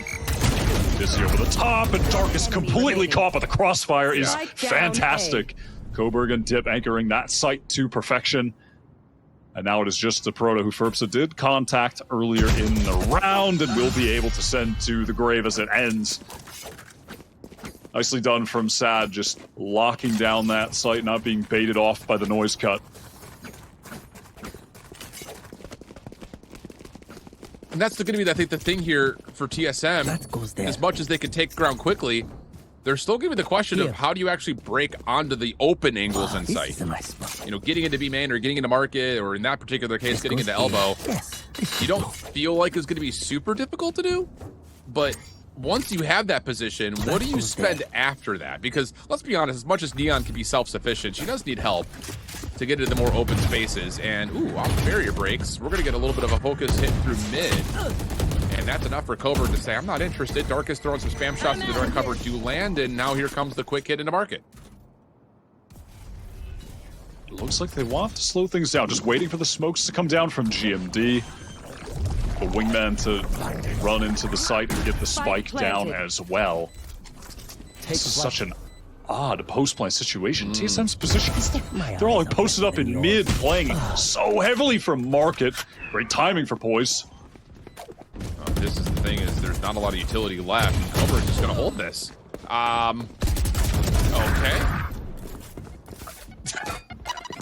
Dizzy over the top, and Darkest completely caught, but the crossfire is fantastic. Coburg and Dip anchoring that site to perfection. And now it is just the Proto who Ferbza did contact earlier in the round and will be able to send to the grave as it ends. Nicely done from Sad, just locking down that site, not being baited off by the noise cut. And that's going to be, I think, the thing here for TSM. As much as they can take ground quickly, they're still giving the question of how do you actually break onto the open angles in sight. You know, getting into B main or getting into market, or in that particular case, getting into elbow. You don't feel like it's going to be super difficult to do, but once you have that position, what do you spend after that? Because let's be honest, as much as Neon can be self-sufficient, she does need help to get into the more open spaces. And ooh, off the barrier breaks, we're going to get a little bit of a focus hit through mid. And that's enough for Coburg to say, I'm not interested. Darkest throwing some spam shots to the dark cover do land, and now here comes the quick hit into market. Looks like they want to slow things down, just waiting for the smokes to come down from GMD. The wingman to run into the site and get the spike down as well. This is such an odd post-play situation. TSM's position, they're all posted up in mid, playing so heavily from market. Great timing for Poise. This is the thing, is there's not a lot of utility left. Coburg's just going to hold this. Okay.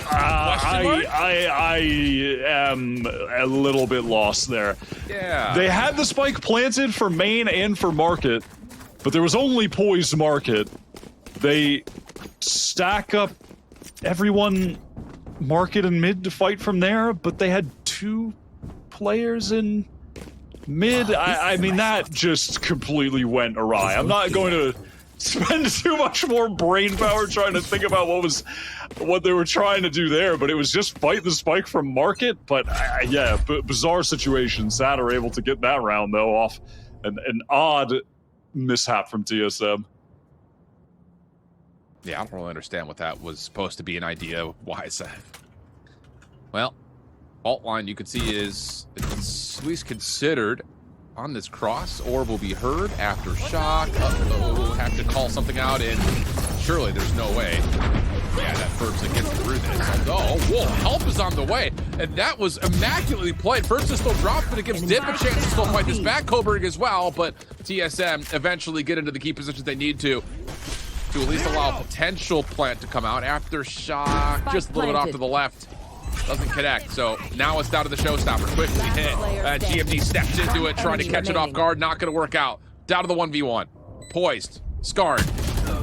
I am a little bit lost there. Yeah. They had the spike planted for main and for market, but there was only poised market. They stack up everyone market and mid to fight from there, but they had 2 players in mid. I mean, that just completely went awry. I'm not going to spend too much more brain power trying to think about what they were trying to do there, but it was just fight the spike from market. But yeah, bizarre situation. SAD are able to get that round though off an odd mishap from TSM. Yeah, I don't really understand what that was supposed to be an idea. Why is that? Well, alt line you can see is at least considered on this cross. Orb will be heard after shock. Uh-oh, have to call something out, and surely there's no way. Yeah, that Ferbsa gets through this. Oh, whoa, help is on the way. And that was immaculately played. Ferbsa still drops, but it gives Dip a chance to still fight this back. Coburg as well, but TSM eventually get into the key positions they need to at least allow a potential plant to come out after shock. Just a little bit off to the left. Doesn't connect, so now it's down to the showstopper. Quickly hit. GMD steps into it, trying to catch it off guard. Not going to work out. Down to the 1v1. Poised. Scarred.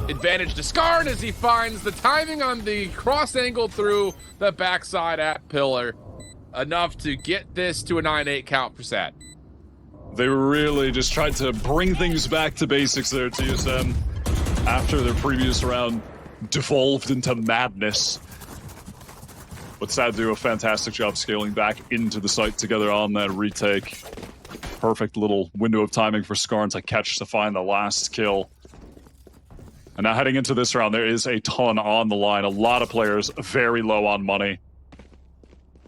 Advantage to Scarred as he finds the timing on the cross angle through the backside at pillar. Enough to get this to a 9-8 count for SAD. They really just tried to bring things back to basics there, TSM, after their previous round devolved into madness. But SAD do a fantastic job scaling back into the site together on that retake. Perfect little window of timing for Skarn to catch to find the last kill. And now heading into this round, there is a ton on the line. A lot of players very low on money.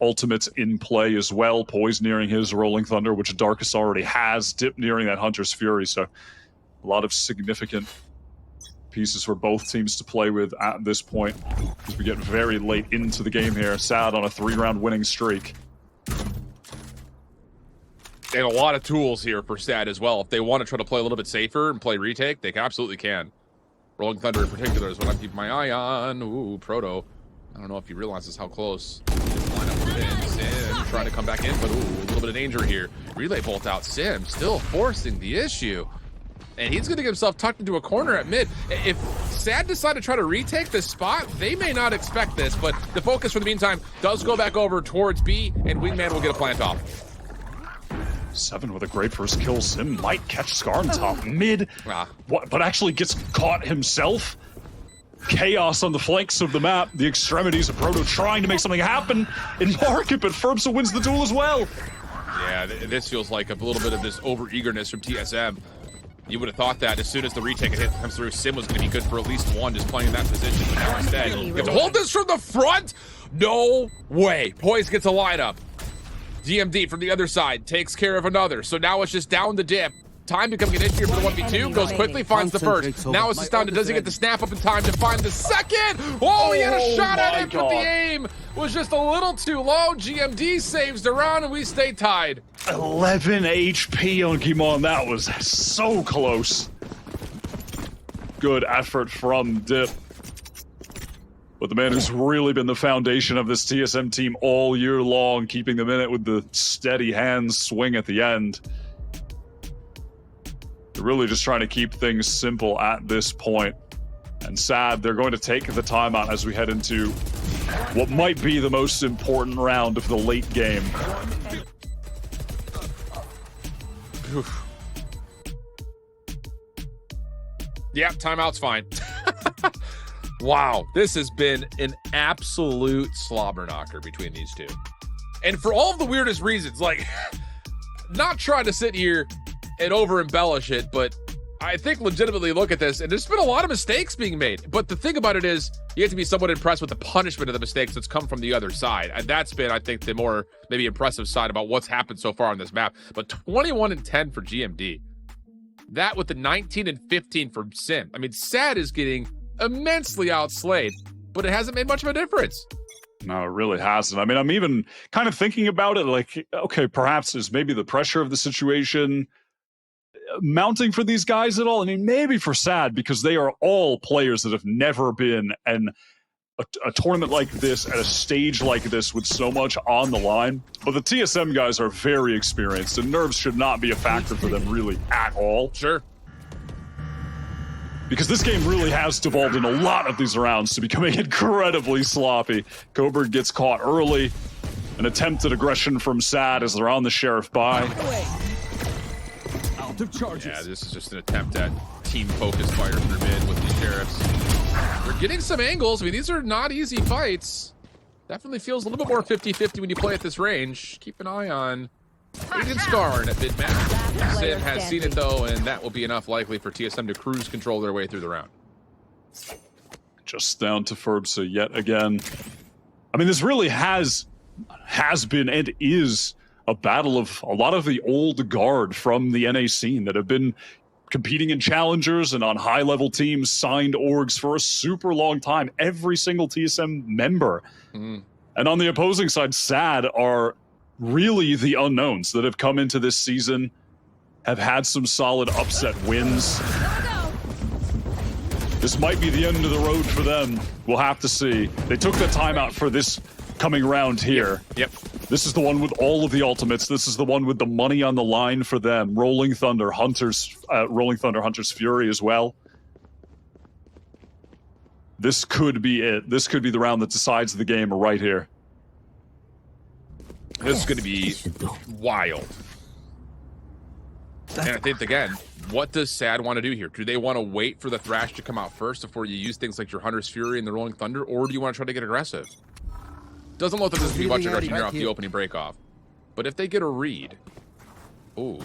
Ultimates in play as well. Poise nearing his Rolling Thunder, which Darkus already has. Dip nearing that Hunter's Fury. So a lot of significant pieces for both teams to play with at this point as we get very late into the game here. SAD on a 3-round winning streak. And a lot of tools here for SAD as well. If they want to try to play a little bit safer and play retake, they absolutely can. Rolling Thunder in particular is what I'm keeping my eye on. Ooh, Proto. I don't know if he realizes how close this lineup is. Sim trying to come back in, but ooh, a little bit of danger here. Relay bolt out. Sim still forcing the issue. And he's going to get himself tucked into a corner at mid. If SAD decide to try to retake this spot, they may not expect this, but the focus for the meantime does go back over towards B, and Wingman will get a plant off. 7 with a great first kill. Sim might catch Skarn top mid, but actually gets caught himself. Chaos on the flanks of the map. The extremities of Proto trying to make something happen in market, but Ferbsa wins the duel as well. Yeah, this feels like a little bit of this over-eagerness from TSM. You would have thought that as soon as the retake hit comes through, Sim was going to be good for at least one just playing in that position. But now instead, you have to hold this from the front? No way. Poise gets a lineup. GMD from the other side takes care of another. So now it's just down the dip. Time becoming an issue for the 1v2. Goes quickly, finds the first. Now it's just down to does he get the snap up in time to find the second? Oh, he had a shot at it, but the aim was just a little too low. GMD saves the round, and we stay tied. 11 HP on Kimon. That was so close. Good effort from Dip. But the man who's really been the foundation of this TSM team all year long, keeping them in it with the steady hands swing at the end. They're really just trying to keep things simple at this point. And SAD, they're going to take the timeout as we head into what might be the most important round of the late game. Oof. Yeah, timeout's fine. Wow, this has been an absolute slobber knocker between these two. And for all of the weirdest reasons, like, not trying to sit here and over embellish it, but I think legitimately look at this, and there's been a lot of mistakes being made. But the thing about it is, you have to be somewhat impressed with the punishment of the mistakes that's come from the other side. And that's been, I think, the more maybe impressive side about what's happened so far on this map. But 21-10 for GMD. That with the 19-15 for Sim. I mean, SAD is getting immensely outslayed, but it hasn't made much of a difference. No, it really hasn't. I mean, I'm even kind of thinking about it like, okay, perhaps is maybe the pressure of the situation mounting for these guys at all? I mean, maybe for SAD, because they are all players that have never been an a tournament like this at a stage like this with so much on the line. But the TSM guys are very experienced, and nerves should not be a factor for them really at all. Sure. Because this game really has devolved in a lot of these rounds to becoming incredibly sloppy. Coburg gets caught early. An attempted aggression from Sad as they're on the Sheriff buy. Yeah, this is just an attempt at team-focused fire through mid with the Sheriffs. They're getting some angles. I mean, these are not easy fights. Definitely feels a little bit more 50-50 when you play at this range. Keep an eye on Agent Skarn at mid-map. Sim has seen it, though, and that will be enough likely for TSM to cruise control their way through the round. Just down to Ferbsa yet again. I mean, this really has been and is a battle of a lot of the old guard from the NA scene that have been competing in challengers and on high-level teams, signed orgs for a super long time. Every single TSM member. And on the opposing side, SAD are really the unknowns that have come into this season, have had some solid upset wins. This might be the end of the road for them. We'll have to see. They took the timeout for this coming round here. Yep. This is the one with all of the ultimates. This is the one with the money on the line for them. Rolling Thunder, Hunter's Fury as well. This could be it. This could be the round that decides the game right here. This is going to be wild. And I think, again, what does SAD want to do here? Do they want to wait for the Thrash to come out first before you use things like your Hunter's Fury and the Rolling Thunder, or do you want to try to get aggressive? Doesn't look like there's going to be much aggression here off the opening break-off. But if they get a read... Ooh.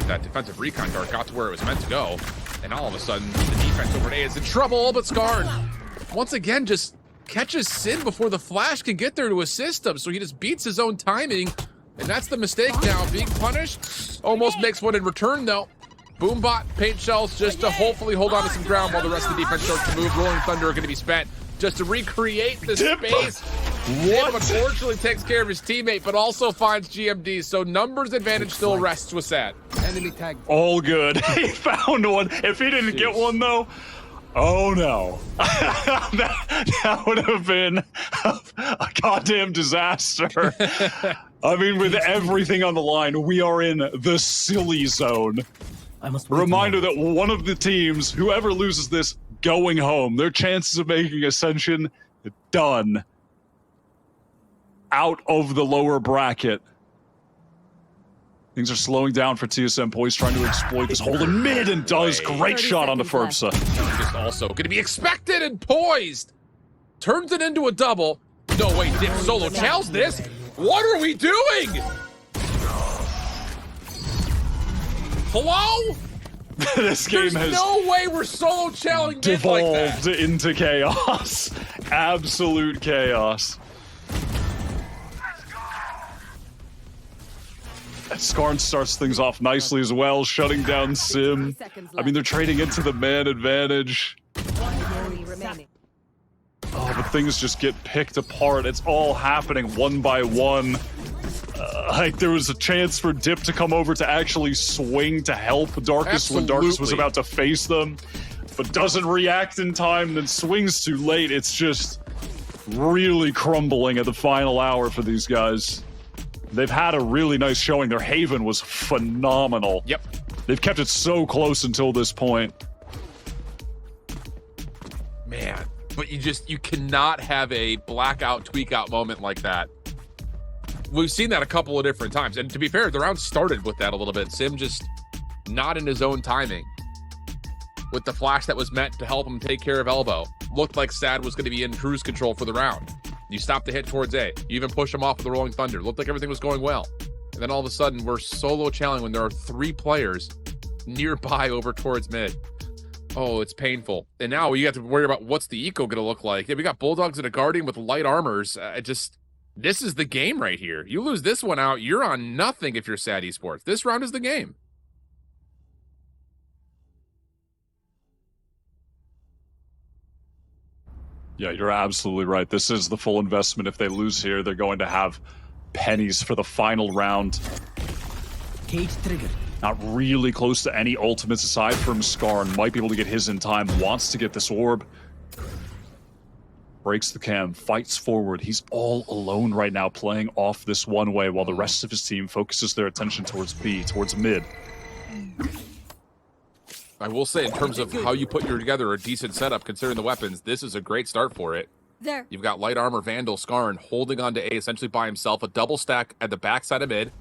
That defensive recon dart got to where it was meant to go. And all of a sudden, the defense over A is in trouble, but Skarn, once again, just catches Sin before the Flash can get there to assist him. So he just beats his own timing. And that's the mistake now. Being punished. Almost makes one in return, though. Boombot, paint shells, just to hopefully hold on to some ground while the rest of the defense starts to move. Rolling Thunder are going to be spent just to recreate the space. What? Unfortunately takes care of his teammate, but also finds GMD. So numbers advantage still rests with SAD. Enemy tag. All good. He found one. If he didn't get one, though, oh no. that would have been a goddamn disaster. I mean, with everything on the line, we are in the silly zone. Reminder that one of the teams, whoever loses this, going home. Their chances of making Ascension, done. Out of the lower bracket. Things are slowing down for TSM. Poised trying to exploit this hole in mid and does. Great shot onto Ferbsa. Just also going to be expected and poised. Turns it into a double. No, wait, Dip solo chows this? What are we doing? Hello? This game There's has no way we're solo challenging mid like that. devolved into chaos. Absolute chaos. Skarn starts things off nicely as well, shutting down Sim. I mean, they're trading into the man advantage. Oh, but things just get picked apart. It's all happening one by one. Like, there was a chance for Dip to come over to actually swing to help Darkus when Darkus was about to face them, but doesn't react in time, then swings too late. It's just really crumbling at the final hour for these guys. They've had a really nice showing. Their Haven was phenomenal. Yep. They've kept it so close until this point. Man, but you cannot have a blackout, tweak out moment like that. We've seen that a couple of different times. And to be fair, the round started with that a little bit. Sim just not in his own timing. With the flash that was meant to help him take care of Elbow. Looked like SAD was going to be in cruise control for the round. You stop the hit towards A. You even push him off with the Rolling Thunder. Looked like everything was going well. And then all of a sudden, we're solo challenging when there are 3 players nearby over towards mid. Oh, it's painful. And now you have to worry about what's the eco going to look like. Yeah, we got Bulldogs and a Guardian with light armors. This is the game right here. You lose this one out, you're on nothing if you're SAD Esports. This round is the game. Yeah, you're absolutely right. This is the full investment. If they lose here, they're going to have pennies for the final round. Cage trigger. Not really close to any ultimates aside from Skarn. Might be able to get his in time. Wants to get this orb. breaks the cam, fights forward. He's all alone right now, playing off this one way, while the rest of his team focuses their attention towards B, towards mid. I will say, in terms of how you put together a decent setup, considering the weapons, this is a great start for it. There. You've got Light Armor, Vandal, Skarn holding on to A essentially by himself, a double stack at the backside of mid.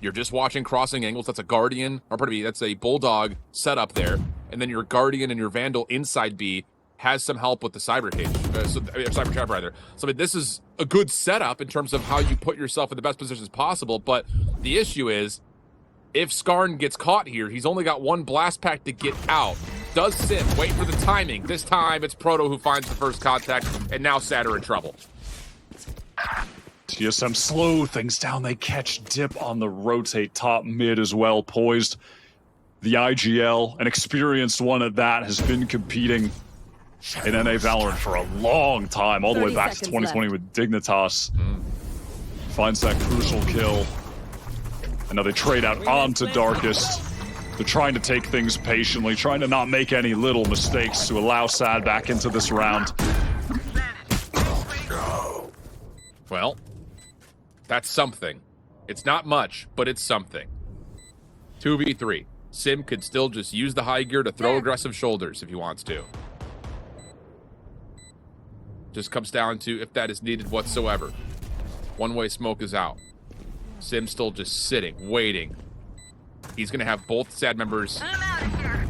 You're just watching crossing angles. That's a Guardian, or pardon me, that's a Bulldog setup there. And then your Guardian and your Vandal inside B has some help with the Cyber Cage, Cyber Trap rather. So I mean, this is a good setup in terms of how you put yourself in the best positions possible. But the issue is, if Skarn gets caught here, he's only got one blast pack to get out. Does Sim wait for the timing? This time it's Proto who finds the first contact, and now Sad are in trouble. TSM slow things down. They catch Dip on the rotate top mid as well, poised. The IGL, an experienced one at that, has been competing in NA Valorant for a long time, all the way back to 2020 with Dignitas. Finds that crucial kill. And now they trade out onto Darkest. They're trying to take things patiently, trying to not make any little mistakes to allow Sad back into this round. Well, that's something. It's not much, but it's something. 2v3. Sim could still just use the high gear to throw aggressive shoulders if he wants to. Just comes down to if that is needed whatsoever. One-way smoke is out. Sim still just sitting, waiting. He's going to have both Sad members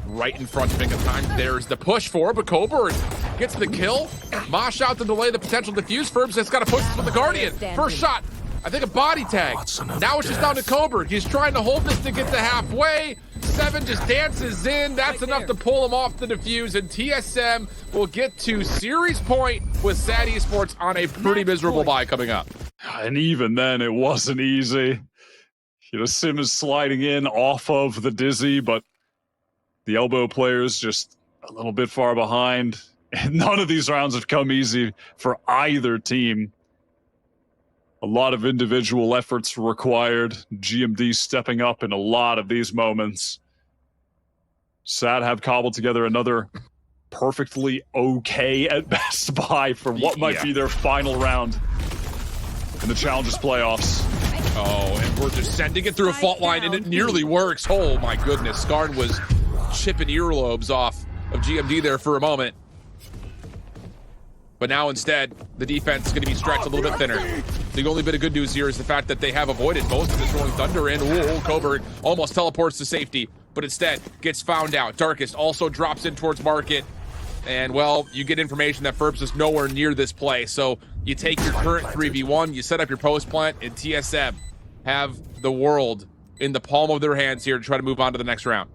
right in front of him at time. There's the push for, but Coburn gets the kill. Mosh out to delay the potential defuse. Ferbs has got to push with the Guardian. First shot, I think a body tag. Now it's just down to Coburn. He's trying to hold this to get to halfway. Seven just dances in. That's enough to pull him off the defuse, and TSM will get to series point with Sad Esports on a pretty miserable bye coming up. And even then, it wasn't easy. You know, Sim is sliding in off of the Dizzy, but the elbow player's just a little bit far behind. And none of these rounds have come easy for either team. A lot of individual efforts required. GMD stepping up in a lot of these moments. Sad have cobbled together another perfectly okay at best buy for what might be their final round in the Challengers playoffs. Oh, and we're just sending it through a fault line, and it nearly works. Oh my goodness, Skarn was chipping earlobes off of GMD there for a moment. But now instead, the defense is going to be stretched a little bit thinner. The only bit of good news here is the fact that they have avoided most of this Rolling Thunder, and Coburn almost teleports to safety, but instead gets found out. Darkest also drops in towards Market. And, well, you get information that Ferbs is nowhere near this play. So you take your current 3v1, you set up your post plant, and TSM have the world in the palm of their hands here to try to move on to the next round.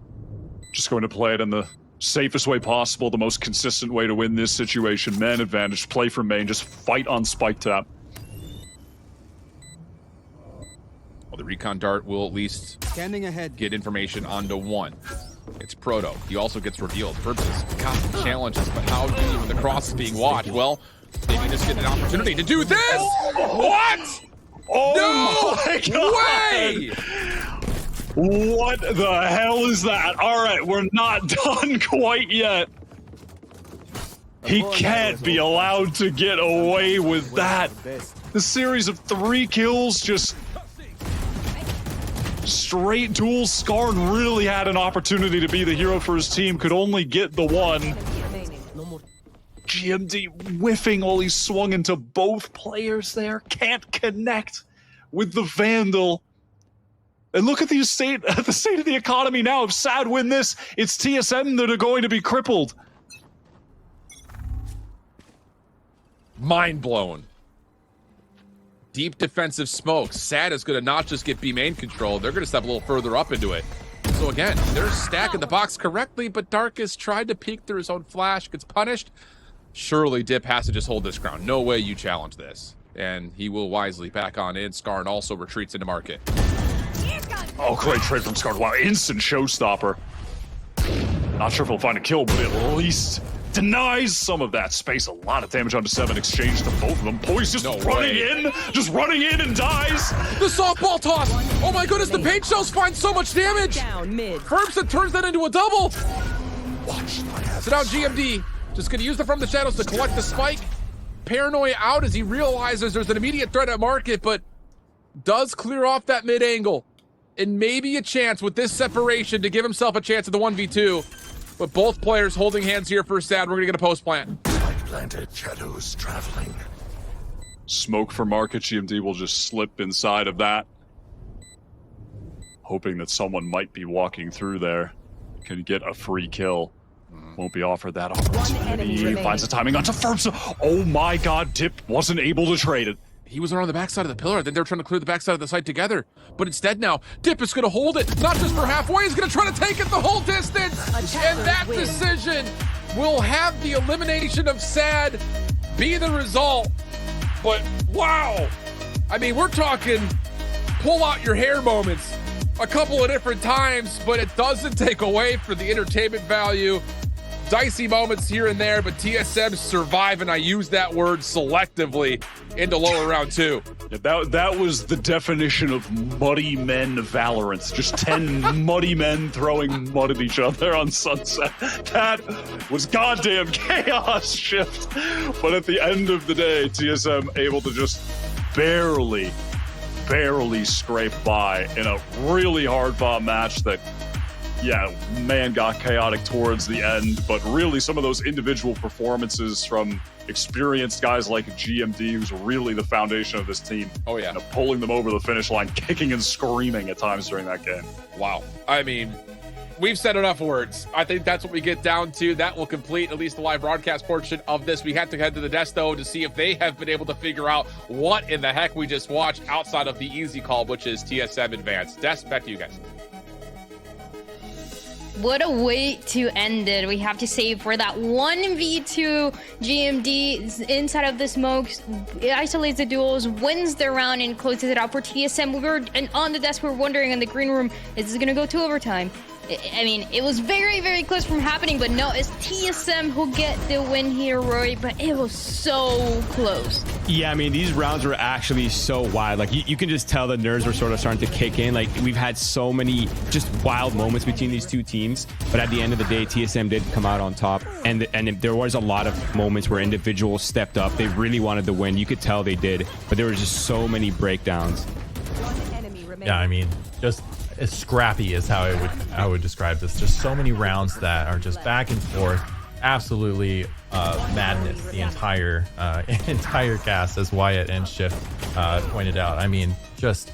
Just going to play it in the safest way possible, the most consistent way to win this situation. Man advantage, play from main, just fight on spike tap. Well, the recon dart will at least Scanning ahead. get information onto one. It's Proto. He also gets revealed. Ferbs has got the challenges, but how do you when the cross is being watched? Well, maybe just get an opportunity to do this! What? Oh my God! Way! What the hell is that? All right, we're not done quite yet. He can't be allowed to get away with that. The series of 3 kills, just straight duels. Skarn really had an opportunity to be the hero for his team, could only get the one. GMD whiffing while he swung into both players there. Can't connect with the Vandal. And look at the state of the economy now. If Sad win this, it's TSM that are going to be crippled. Mind blown. Deep defensive smoke. Sad is going to not just get B main control, they're going to step a little further up into it. So again, they're stacking the box correctly, but Darkest tried to peek through his own flash, gets punished. Surely Dip has to just hold this ground. No way you challenge this. And he will wisely back on in. Skarn also retreats into Market. Oh, great trade from Skarn. Wow, instant showstopper. Not sure if he'll find a kill, but at least denies some of that space. A lot of damage onto 7, exchange to both of them. Poise just running in and dies. The softball toss! Oh my goodness, the paint shells find so much damage! Down mid. Ferbs turns that into a double! So now GMD just gonna use the From the Shadows to collect the spike. paranoia out as he realizes there's an immediate threat at market, but does clear off that mid angle. And maybe a chance with this separation to give himself a chance at the 1v2. But both players holding hands here for Sad. We're going to get a post plant. Planted shadows traveling. Smoke for market. GMD will just slip inside of that. Hoping that someone might be walking through there. Can get a free kill. Won't be offered that opportunity. Finds the timing onto Firms. Oh my god, Dip wasn't able to trade it. He was around the backside of the pillar. I think they were trying to clear the backside of the site together. But instead now, Dip is going to hold it. Not just for halfway, he's going to try to take it the whole distance. And that decision will have the elimination of Sad be the result. But wow. I mean, we're talking pull out your hair moments a couple of different times, but it doesn't take away from the entertainment value. Dicey moments here and there, but TSM survive, and I use that word selectively, into lower round 2. Yeah, that was the definition of muddy men Valorant. Just 10 muddy men throwing mud at each other on Sunset. That was goddamn chaos shift. But at the end of the day, TSM able to just barely scrape by in a really hard fought match that, yeah, man, got chaotic towards the end, but really some of those individual performances from experienced guys like GMD, who's really the foundation of this team. Oh yeah. Pulling them over the finish line, kicking and screaming at times during that game. Wow. I mean, we've said enough words. I think that's what we get down to. That will complete at least the live broadcast portion of this. We have to head to the desk, though, to see if they have been able to figure out what in the heck we just watched outside of the easy call, which is TSM Advanced. Desk, back to you guys. What a way to end it. We have to say for that 1v2 GMD inside of the smokes, it isolates the duels, wins the round, and closes it out for TSM. We were on the desk, we were wondering in the green room, is this going to go to overtime? I mean, it was very close from happening, but no, it's TSM who get the win here, Roy, but it was so close. Yeah, I mean, these rounds were actually so wild. Like, you can just tell the nerves were sort of starting to kick in. Like, we've had so many just wild moments between these two teams, but at the end of the day, TSM did come out on top, and there was a lot of moments where individuals stepped up. They really wanted to win. You could tell they did, but there was just so many breakdowns. Yeah, I mean, just as scrappy is how I would describe this. Just so many rounds that are just back and forth, absolutely madness. The entire cast, as Wyatt and Shift pointed out. I mean, just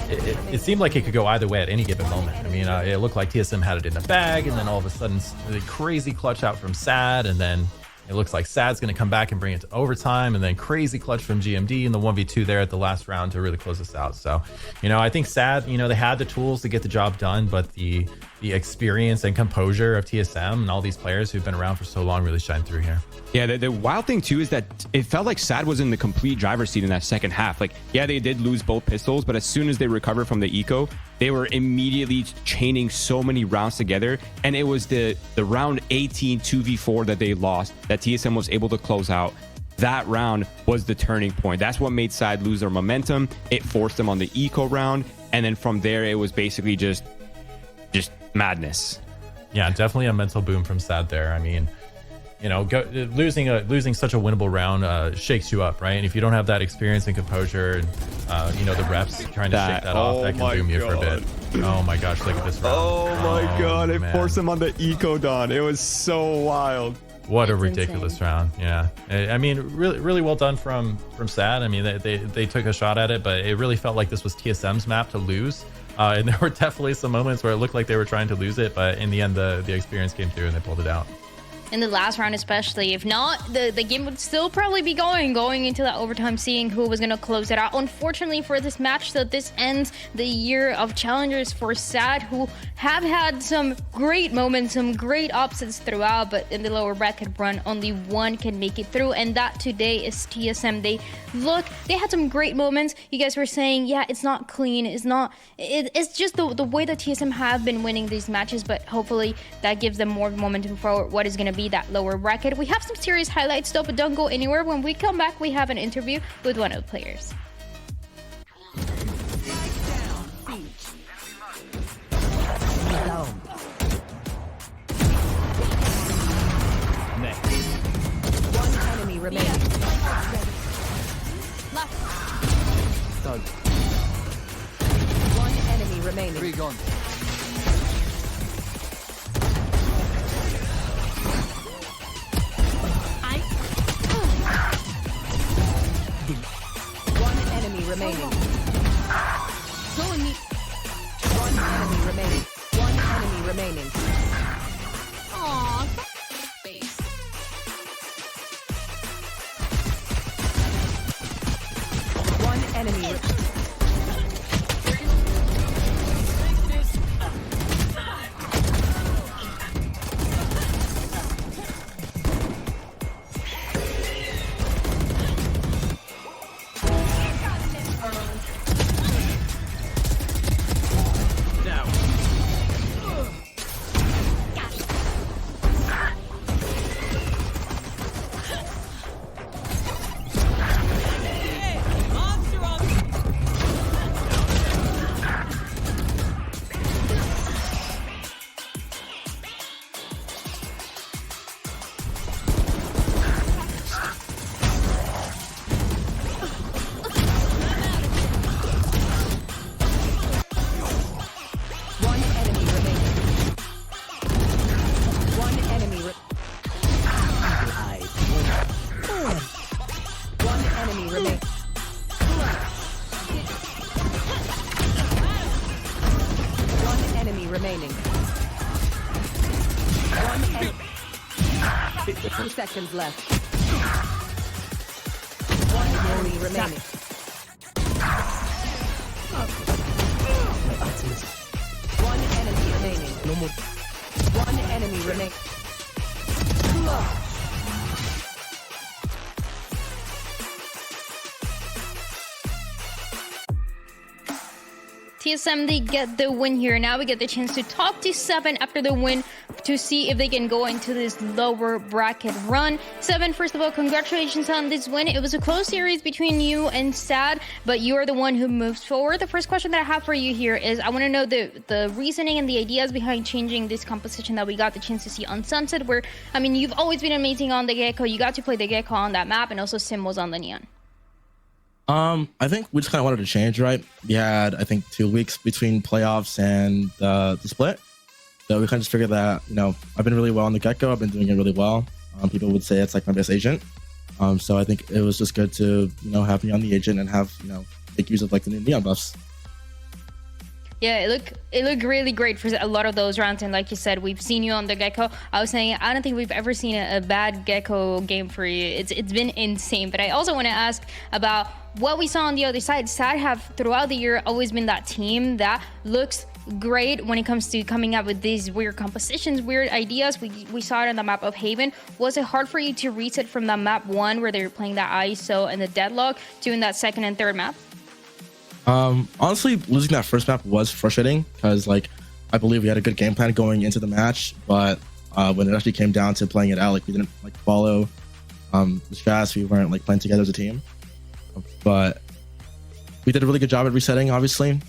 it seemed like it could go either way at any given moment. I mean, it looked like TSM had it in the bag, and then all of a sudden, the crazy clutch out from Sad, and then it looks like Sad's going to come back and bring it to overtime, and then crazy clutch from GMD in the 1v2 there at the last round to really close us out. So, I think Sad, they had the tools to get the job done, but the experience and composure of TSM and all these players who've been around for so long really shine through here. Yeah, the wild thing too is that it felt like Sad was in the complete driver's seat in that second half. Like, yeah, they did lose both pistols, but as soon as they recovered from the eco, they were immediately chaining so many rounds together, and it was the round 18 2v4 that they lost that TSM was able to close out. That round was the turning point. That's what made Sad lose their momentum. It forced them on the eco round, and then from there it was basically just madness. Yeah, definitely a mental boom from Sad there. I mean, losing such a winnable round shakes you up, right? And if you don't have that experience and composure, and the reps trying to shake that off, that can boom you for a bit. Oh my gosh, look at this round. Oh my god, it man. forced them on the eco don. It was so wild. What a ridiculous round. Yeah, I mean, really well done from Sad. I mean, they took a shot at it, but it really felt like this was TSM's map to lose. And there were definitely some moments where it looked like they were trying to lose it, but in the end, the experience came through and they pulled it out. In the last round especially, if not, the game would still probably be going into that overtime, seeing who was going to close it out. Unfortunately for this match, so this ends the year of challengers for Sad, who have had some great moments, some great upsets throughout, but in the lower bracket run, only one can make it through, and that today is TSM. They had some great moments. You guys were saying, yeah, it's not clean, it's just the way that TSM have been winning these matches, but hopefully that gives them more momentum for what is going to be that lower bracket. We have some serious highlights though, but don't go anywhere. When we come back, we have an interview with one of the players. One enemy remaining. tag. One enemy remaining. 3 gone. One enemy remaining. One enemy remaining. One enemy remaining. One enemy. One enemy remaining. One enemy. One enemy remaining. One enemy remaining. One enemy. 2 seconds left. One enemy remaining. One enemy remaining. No more. One enemy remaining. TSM, they get the win here. Now we get the chance to talk to Seven after the win to see if they can go into this lower bracket run. Seven, first of all, congratulations on this win. It was a close series between you and Sad, but you are the one who moves forward. The first question that I have for you here is I want to know the reasoning and the ideas behind changing this composition that we got the chance to see on Sunset, where, I mean, you've always been amazing on the Gecko. You got to play the Gecko on that map, and also Sim was on the Neon. I think we just kind of wanted to change, right? We had, I think, 2 weeks between playoffs and the split. So we kind of just figured that, you know, I've been really well on the Gecko. I've been doing it really well. People would say it's like my best agent. So I think it was just good to, you know, have me on the agent and have, you know, make use of like the new Neon buffs. Yeah, it looked really great for a lot of those rounds, and like you said, we've seen you on the Gecko. I was saying I don't think we've ever seen a bad Gecko game for you. It's been insane. But I also want to ask about what we saw on the other side. Sad have throughout the year always been that team that looks great when it comes to coming up with these weird compositions, weird ideas. We saw it on the map of Haven. Was it hard for you to reset from that map 1 where they were playing that ISO and the deadlock to in that second and third map? Honestly, losing that first map was frustrating because, like, I believe we had a good game plan going into the match, but when it actually came down to playing it out, like, we didn't like follow the strats. We weren't like playing together as a team, but we did a really good job at resetting. Obviously,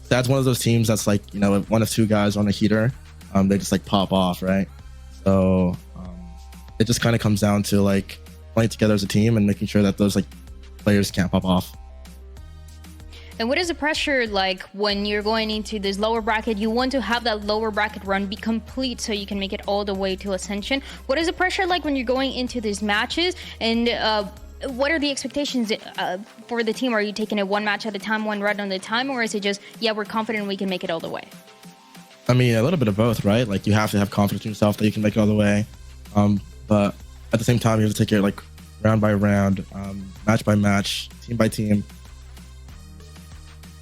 that's one of those teams that's like, you know, if one of 2 guys on a heater, they just like pop off, right? So it just kind of comes down to like playing together as a team and making sure that those like players can't pop off. And what is the pressure like when you're going into this lower bracket? You want to have that lower bracket run be complete so you can make it all the way to Ascension. What is the pressure like when you're going into these matches? And what are the expectations for the team? Are you taking it 1 match at a time, 1 run at a time? Or is it just, yeah, we're confident we can make it all the way? I mean, a little bit of both, right? Like, you have to have confidence in yourself that you can make it all the way. But at the same time, you have to take it like round by round, match by match, team by team.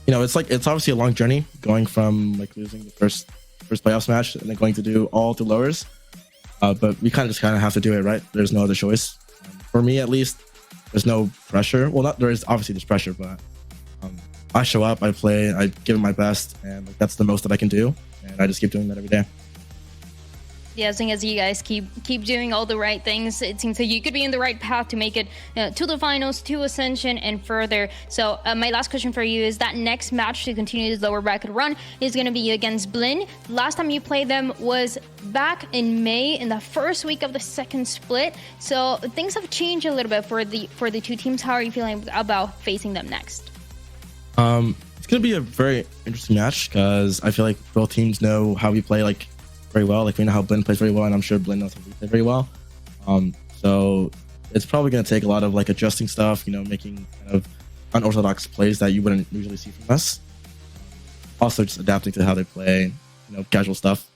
You know, it's obviously a long journey going from like losing the first playoffs match and then going to do all the lowers. But we kind of have to do it, right? There's no other choice. For me, at least, there's no pressure. Well, there's pressure, but I show up, I play, I give it my best, and like, that's the most that I can do. And I just keep doing that every day. Yeah, as long as you guys keep doing all the right things, it seems like you could be in the right path to make it to the finals, to Ascension, and further. So my last question for you is that next match to continue this lower bracket run is going to be against Blinn. Last time you played them was back in May in the first week of the second split. So things have changed a little bit for the 2 teams. How are you feeling about facing them next? It's gonna be a very interesting match because I feel like both teams know how we play like very well. Like we know how Blinn plays very well, and I'm sure Blinn knows how we play very well. So it's probably gonna take a lot of like adjusting stuff, you know, making kind of unorthodox plays that you wouldn't usually see from us. Also, just adapting to how they play, you know, casual stuff.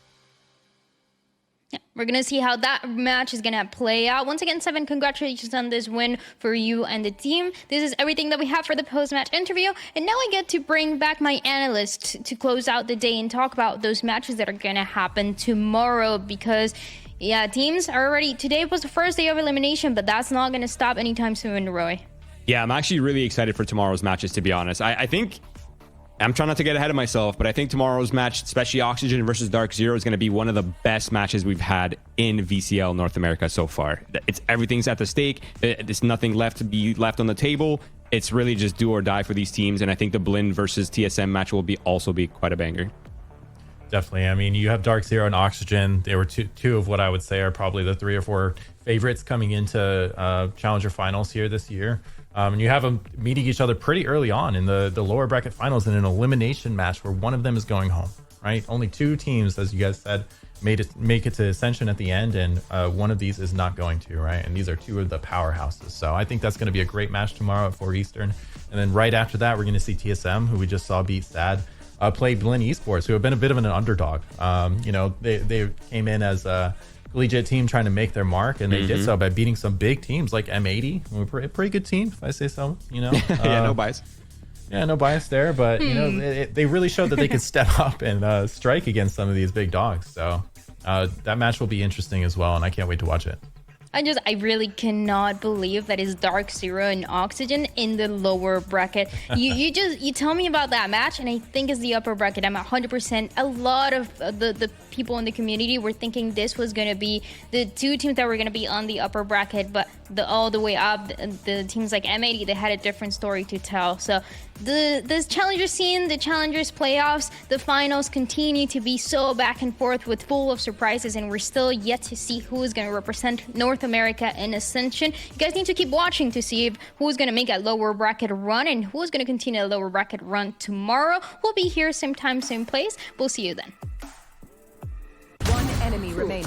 Yeah, we're going to see how that match is going to play out. Once again, Seven, congratulations on this win for you and the team. This is everything that we have for the post-match interview. And now I get to bring back my analyst to close out the day and talk about those matches that are going to happen tomorrow. Because, yeah, teams are already... Today was the first day of elimination, but that's not going to stop anytime soon, Roy. Yeah, I'm actually really excited for tomorrow's matches, to be honest. I think... I'm trying not to get ahead of myself, but I think tomorrow's match, especially Oxygen versus Dark Zero, is going to be one of the best matches we've had in VCL North America so far. Everything's at the stake. There's nothing left to be left on the table. It's really just do or die for these teams, and I think the Blinn versus TSM match will also be quite a banger. Definitely. I mean, you have Dark Zero and Oxygen. They were two of what I would say are probably the 3 or 4 favorites coming into Challenger finals here this year. And you have them meeting each other pretty early on in the lower bracket finals in an elimination match where one of them is going home, right? Only 2 teams, as you guys said, make it to Ascension at the end, and one of these is not going to, right? And these are 2 of the powerhouses. So I think that's going to be a great match tomorrow at 4 Eastern. And then right after that, we're going to see TSM, who we just saw beat SAD, play Blinn Esports, who have been a bit of an underdog. You know, they came in as a collegiate team trying to make their mark, and they did so by beating some big teams like M80, a pretty good team, if I say so. You know, yeah, no bias. Yeah, no bias there, but you know, they really showed that they could step up and strike against some of these big dogs. So that match will be interesting as well, and I can't wait to watch it. I really cannot believe that is Dark Zero and Oxygen in the lower bracket. You tell me about that match, and I think it's the upper bracket. I'm 100%. A lot of the people in the community were thinking this was going to be the 2 teams that were going to be on the upper bracket, but all the way up, the teams like M80, they had a different story to tell. So the Challenger scene, the Challengers playoffs, the finals continue to be so back and forth with full of surprises, and we're still yet to see who is going to represent North America in Ascension. You guys need to keep watching to see who's going to make a lower bracket run and who's going to continue a lower bracket run tomorrow. We'll be here same time, same place. We'll see you then. One enemy remaining.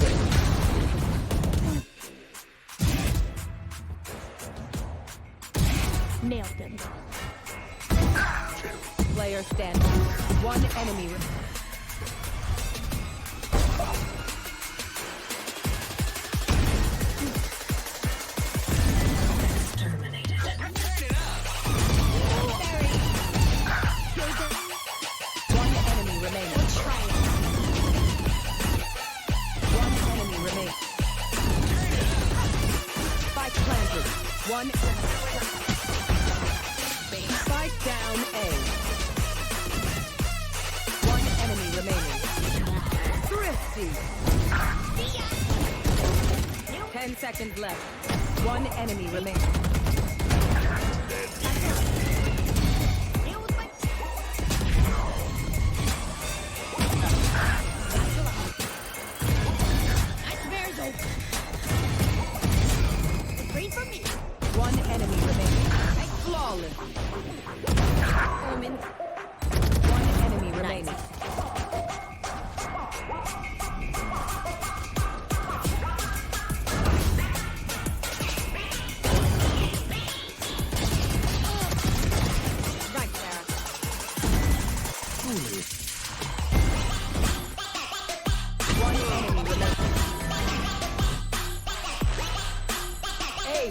Nailed them. Player standing. One enemy. One enemy remaining. One enemy remaining. Spike planted. One. Spike down A. One enemy remaining. Thrifty. 10 seconds left. One enemy remaining. One enemy remaining. Flawless. One enemy remaining. Right, Sarah. One enemy remaining. Hey.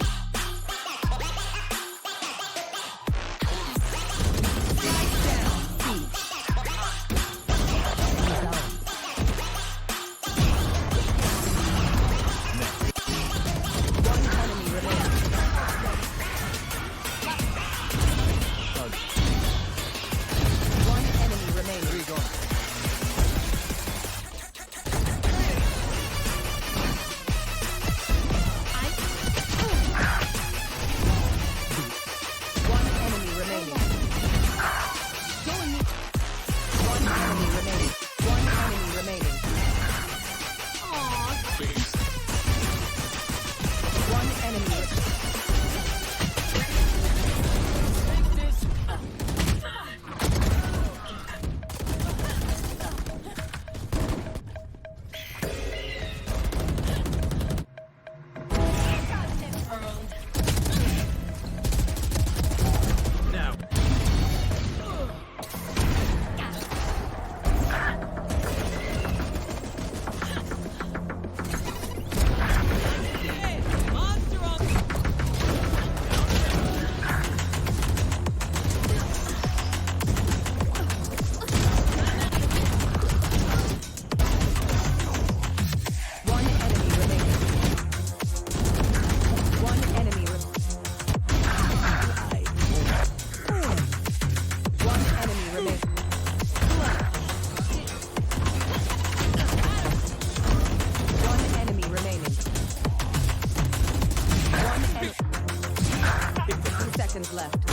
left.